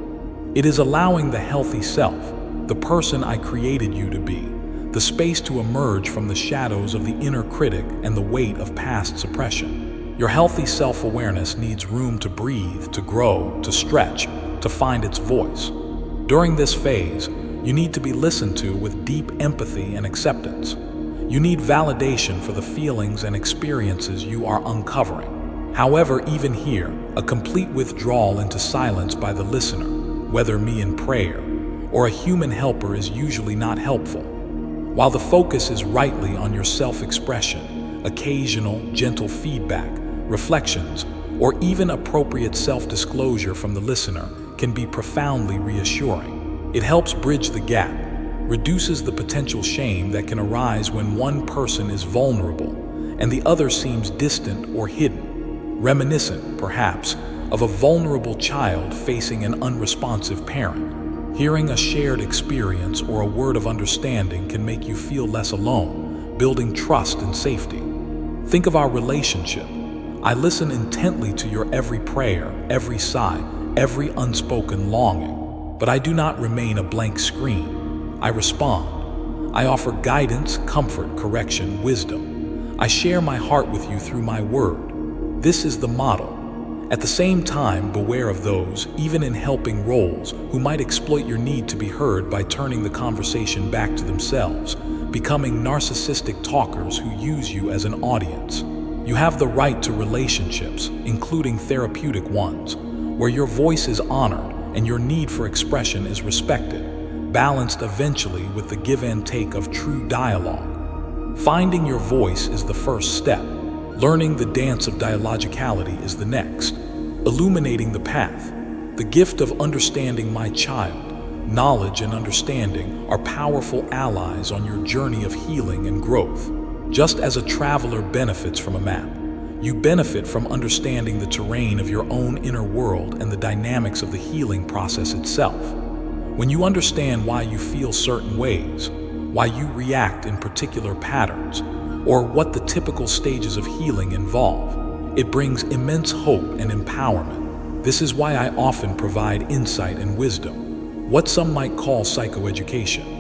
It is allowing the healthy self, the person I created you to be, the space to emerge from the shadows of the inner critic and the weight of past suppression. Your healthy self-awareness needs room to breathe, to grow, to stretch, to find its voice. During this phase, you need to be listened to with deep empathy and acceptance. You need validation for the feelings and experiences you are uncovering. However, even here, a complete withdrawal into silence by the listener, whether me in prayer or a human helper, is usually not helpful. While the focus is rightly on your self-expression, occasional, gentle feedback, reflections, or even appropriate self-disclosure from the listener can be profoundly reassuring. It helps bridge the gap, reduces the potential shame that can arise when one person is vulnerable and the other seems distant or hidden, reminiscent, perhaps, of a vulnerable child facing an unresponsive parent. Hearing a shared experience or a word of understanding can make you feel less alone, building trust and safety. Think of our relationship. I listen intently to your every prayer, every sigh, every unspoken longing, but I do not remain a blank screen. I respond. I offer guidance, comfort, correction, wisdom. I share my heart with you through my word. This is the model. At the same time, beware of those, even in helping roles, who might exploit your need to be heard by turning the conversation back to themselves, becoming narcissistic talkers who use you as an audience. You have the right to relationships, including therapeutic ones, where your voice is honored and your need for expression is respected, balanced eventually with the give and take of true dialogue. Finding your voice is the first step. Learning the dance of dialogicality is the next. Illuminating the path. The gift of understanding my child. Knowledge and understanding are powerful allies on your journey of healing and growth. Just as a traveler benefits from a map, you benefit from understanding the terrain of your own inner world and the dynamics of the healing process itself. When you understand why you feel certain ways, why you react in particular patterns, or what the typical stages of healing involve, it brings immense hope and empowerment. This is why I often provide insight and wisdom, what some might call psychoeducation.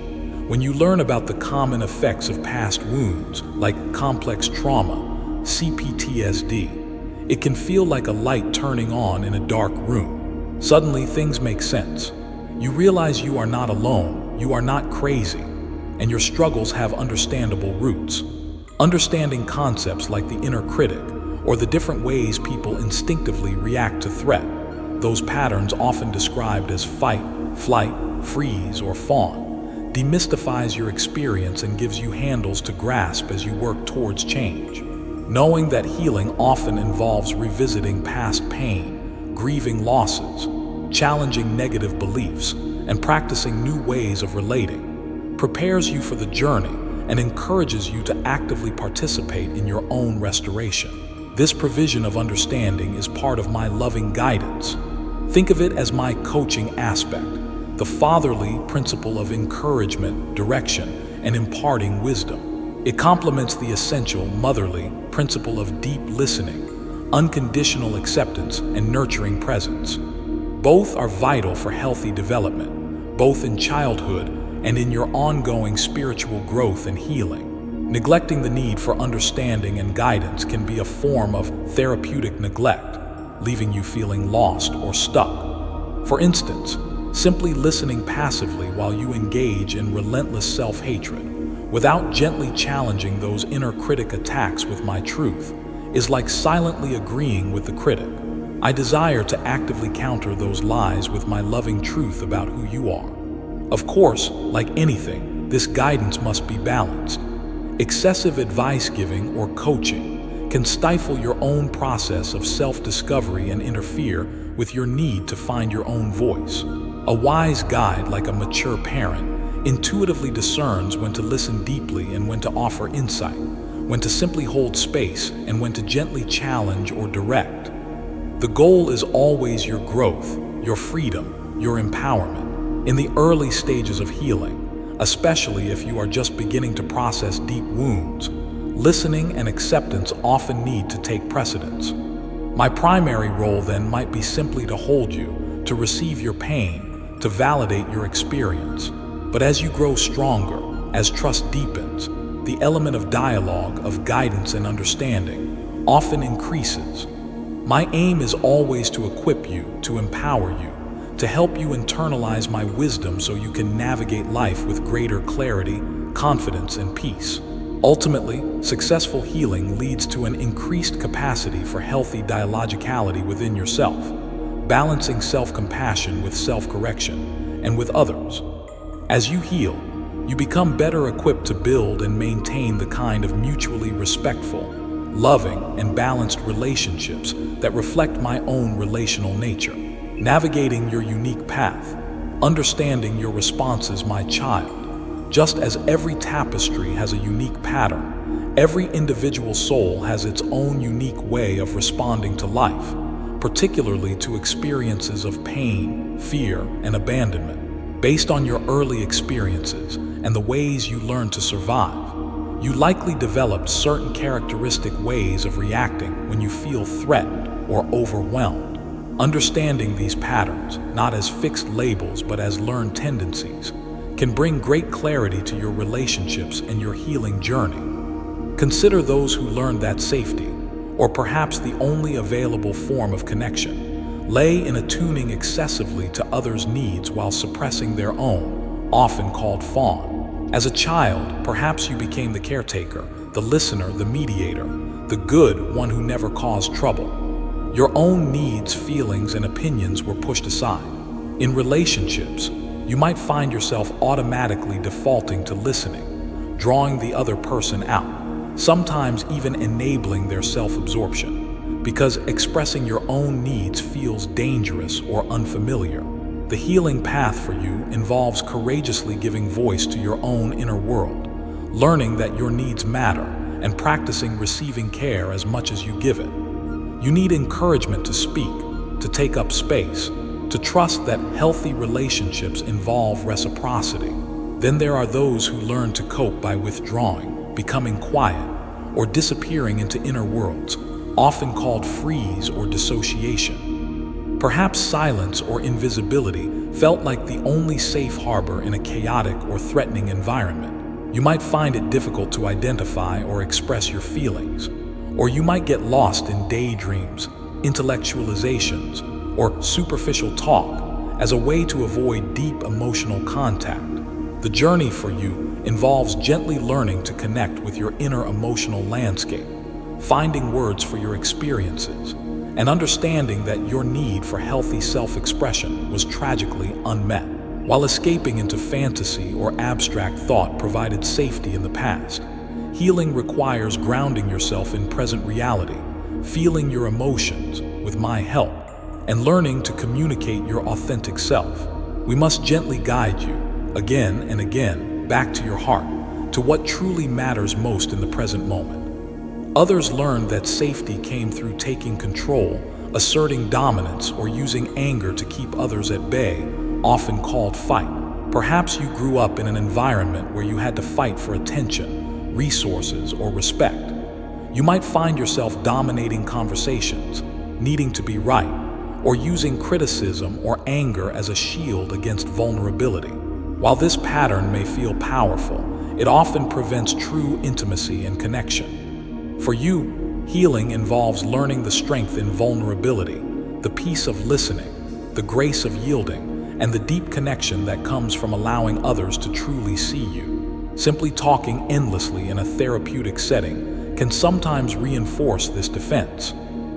When you learn about the common effects of past wounds, like complex trauma, CPTSD, it can feel like a light turning on in a dark room. Suddenly, things make sense. You realize you are not alone, you are not crazy, and your struggles have understandable roots. Understanding concepts like the inner critic or the different ways people instinctively react to threat, those patterns often described as fight, flight, freeze, or fawn, demystifies your experience and gives you handles to grasp as you work towards change. Knowing that healing often involves revisiting past pain, grieving losses, challenging negative beliefs, and practicing new ways of relating, prepares you for the journey and encourages you to actively participate in your own restoration. This provision of understanding is part of my loving guidance. Think of it as my coaching aspect, the fatherly principle of encouragement, direction, and imparting wisdom. It complements the essential motherly principle of deep listening, unconditional acceptance, and nurturing presence. Both are vital for healthy development, both in childhood and in your ongoing spiritual growth and healing. Neglecting the need for understanding and guidance can be a form of therapeutic neglect, leaving you feeling lost or stuck. For instance, simply listening passively while you engage in relentless self-hatred, without gently challenging those inner critic attacks with my truth, is like silently agreeing with the critic. I desire to actively counter those lies with my loving truth about who you are. Of course, like anything, this guidance must be balanced. Excessive advice giving or coaching can stifle your own process of self-discovery and interfere with your need to find your own voice. A wise guide, like a mature parent, intuitively discerns when to listen deeply and when to offer insight, when to simply hold space and when to gently challenge or direct. The goal is always your growth, your freedom, your empowerment. In the early stages of healing, especially if you are just beginning to process deep wounds, listening and acceptance often need to take precedence. My primary role then might be simply to hold you, to receive your pain, to validate your experience. But as you grow stronger, as trust deepens, the element of dialogue, of guidance and understanding often increases. My aim is always to equip you, to empower you, to help you internalize my wisdom so you can navigate life with greater clarity, confidence, and peace. Ultimately, successful healing leads to an increased capacity for healthy dialogicality within yourself, balancing self-compassion with self-correction and with others. As you heal, you become better equipped to build and maintain the kind of mutually respectful, loving, and balanced relationships that reflect my own relational nature. Navigating your unique path, understanding your responses, my child. Just as every tapestry has a unique pattern, every individual soul has its own unique way of responding to life, particularly to experiences of pain, fear, and abandonment. Based on your early experiences and the ways you learned to survive, you likely developed certain characteristic ways of reacting when you feel threatened or overwhelmed. Understanding these patterns, not as fixed labels but as learned tendencies, can bring great clarity to your relationships and your healing journey. Consider those who learned that safety, or perhaps the only available form of connection, lay in attuning excessively to others' needs while suppressing their own, often called fawn. As a child, perhaps you became the caretaker, the listener, the mediator, the good one who never caused trouble. Your own needs, feelings, and opinions were pushed aside. In relationships, you might find yourself automatically defaulting to listening, drawing the other person out, sometimes even enabling their self-absorption, because expressing your own needs feels dangerous or unfamiliar. The healing path for you involves courageously giving voice to your own inner world, learning that your needs matter, and practicing receiving care as much as you give it. You need encouragement to speak, to take up space, to trust that healthy relationships involve reciprocity. Then there are those who learn to cope by withdrawing, becoming quiet, or disappearing into inner worlds, often called freeze or dissociation. Perhaps silence or invisibility felt like the only safe harbor in a chaotic or threatening environment. You might find it difficult to identify or express your feelings, or you might get lost in daydreams, intellectualizations, or superficial talk as a way to avoid deep emotional contact. The journey for you involves gently learning to connect with your inner emotional landscape, finding words for your experiences, and understanding that your need for healthy self-expression was tragically unmet. While escaping into fantasy or abstract thought provided safety in the past, healing requires grounding yourself in present reality, feeling your emotions with my help, and learning to communicate your authentic self. We must gently guide you, again and again, back to your heart, to what truly matters most in the present moment. Others learned that safety came through taking control, asserting dominance, or using anger to keep others at bay, often called fight. Perhaps you grew up in an environment where you had to fight for attention, resources, or respect. You might find yourself dominating conversations, needing to be right, or using criticism or anger as a shield against vulnerability. While this pattern may feel powerful, it often prevents true intimacy and connection. For you, healing involves learning the strength in vulnerability, the peace of listening, the grace of yielding, and the deep connection that comes from allowing others to truly see you. Simply talking endlessly in a therapeutic setting can sometimes reinforce this defense.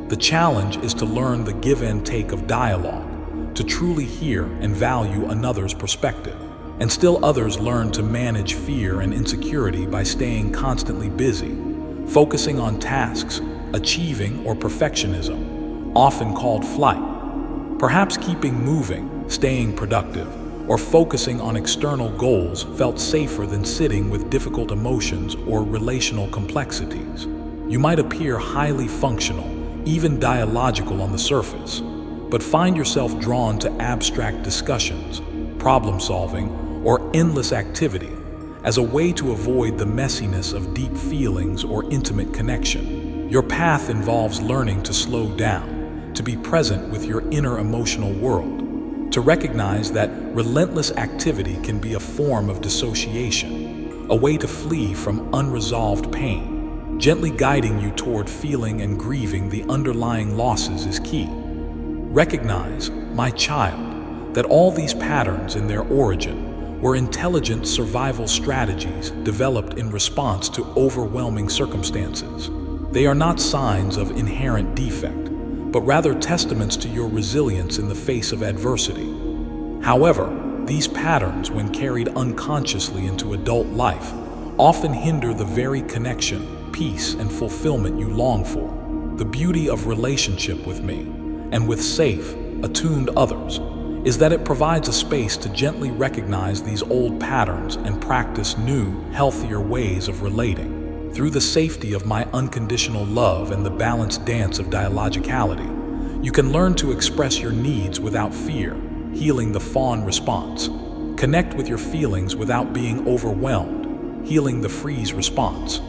The challenge is to learn the give and take of dialogue, to truly hear and value another's perspective. And still others learn to manage fear and insecurity by staying constantly busy, focusing on tasks, achieving, or perfectionism, often called flight. Perhaps keeping moving, staying productive, or focusing on external goals felt safer than sitting with difficult emotions or relational complexities. You might appear highly functional, even dialogical on the surface, but find yourself drawn to abstract discussions, problem solving, or endless activity as a way to avoid the messiness of deep feelings or intimate connection. Your path involves learning to slow down, to be present with your inner emotional world, to recognize that relentless activity can be a form of dissociation, a way to flee from unresolved pain. Gently guiding you toward feeling and grieving the underlying losses is key. Recognize, my child, that all these patterns in their origin were intelligent survival strategies developed in response to overwhelming circumstances. They are not signs of inherent defect, but rather testaments to your resilience in the face of adversity. However, these patterns, when carried unconsciously into adult life, often hinder the very connection, peace, and fulfillment you long for. The beauty of relationship with me, and with safe, attuned others, is that it provides a space to gently recognize these old patterns and practice new, healthier ways of relating. Through the safety of my unconditional love and the balanced dance of dialogicality, you can learn to express your needs without fear, healing the fawn response. Connect with your feelings without being overwhelmed, healing the freeze response.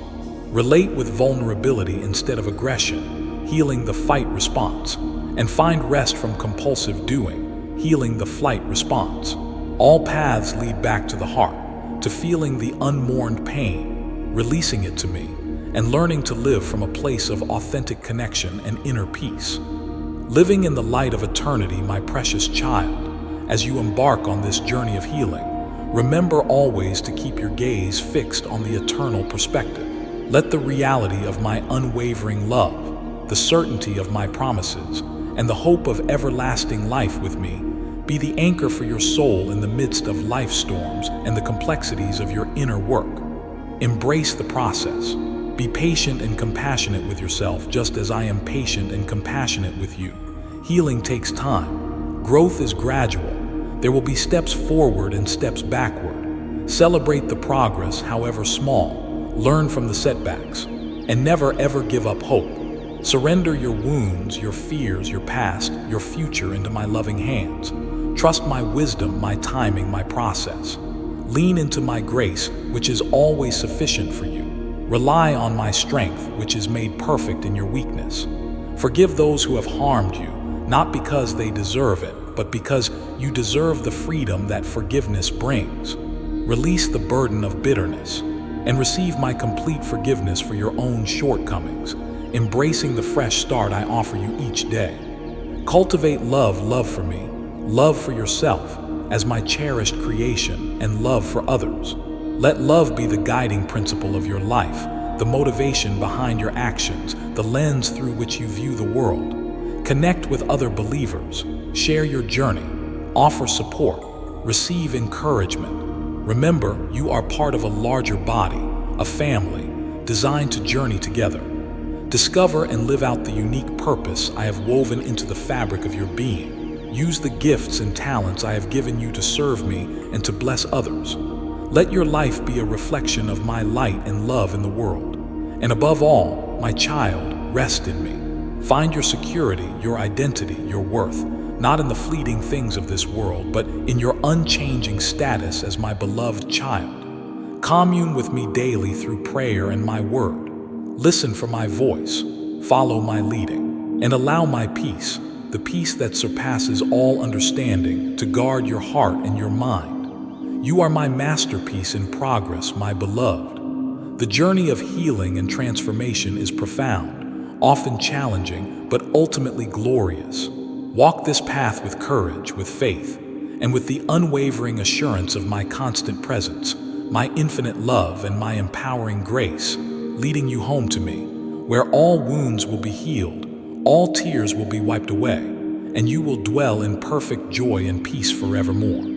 Relate with vulnerability instead of aggression, healing the fight response. And find rest from compulsive doing, healing the flight response. All paths lead back to the heart, to feeling the unmourned pain, releasing it to me, and learning to live from a place of authentic connection and inner peace. Living in the light of eternity, my precious child, as you embark on this journey of healing, remember always to keep your gaze fixed on the eternal perspective. Let the reality of my unwavering love, the certainty of my promises, and the hope of everlasting life with me be the anchor for your soul in the midst of life storms and the complexities of your inner work. Embrace the process. Be patient and compassionate with yourself, just as I am patient and compassionate with you. Healing takes time. Growth is gradual. There will be steps forward and steps backward. Celebrate the progress, however small. Learn from the setbacks. And never ever give up hope. Surrender your wounds, your fears, your past, your future into my loving hands. Trust my wisdom, my timing, my process. Lean into my grace, which is always sufficient for you. Rely on my strength, which is made perfect in your weakness. Forgive those who have harmed you, not because they deserve it, but because you deserve the freedom that forgiveness brings. Release the burden of bitterness, and receive my complete forgiveness for your own shortcomings, embracing the fresh start I offer you each day. Cultivate love for me, love for yourself as my cherished creation, and love for others. Let love be the guiding principle of your life, the motivation behind your actions, the lens through which you view the world. Connect with other believers, share your journey, offer support, receive encouragement. Remember, you are part of a larger body, a family, designed to journey together. Discover and live out the unique purpose I have woven into the fabric of your being. Use the gifts and talents I have given you to serve me and to bless others. Let your life be a reflection of my light and love in the world. And above all, my child, rest in me. Find your security, your identity, your worth, not in the fleeting things of this world, but in your unchanging status as my beloved child. Commune with me daily through prayer and my word. Listen for my voice, follow my leading, and allow my peace, the peace that surpasses all understanding, to guard your heart and your mind. You are my masterpiece in progress, my beloved. The journey of healing and transformation is profound, often challenging, but ultimately glorious. Walk this path with courage, with faith, and with the unwavering assurance of my constant presence, my infinite love, and my empowering grace, leading you home to me, where all wounds will be healed, all tears will be wiped away, and you will dwell in perfect joy and peace forevermore.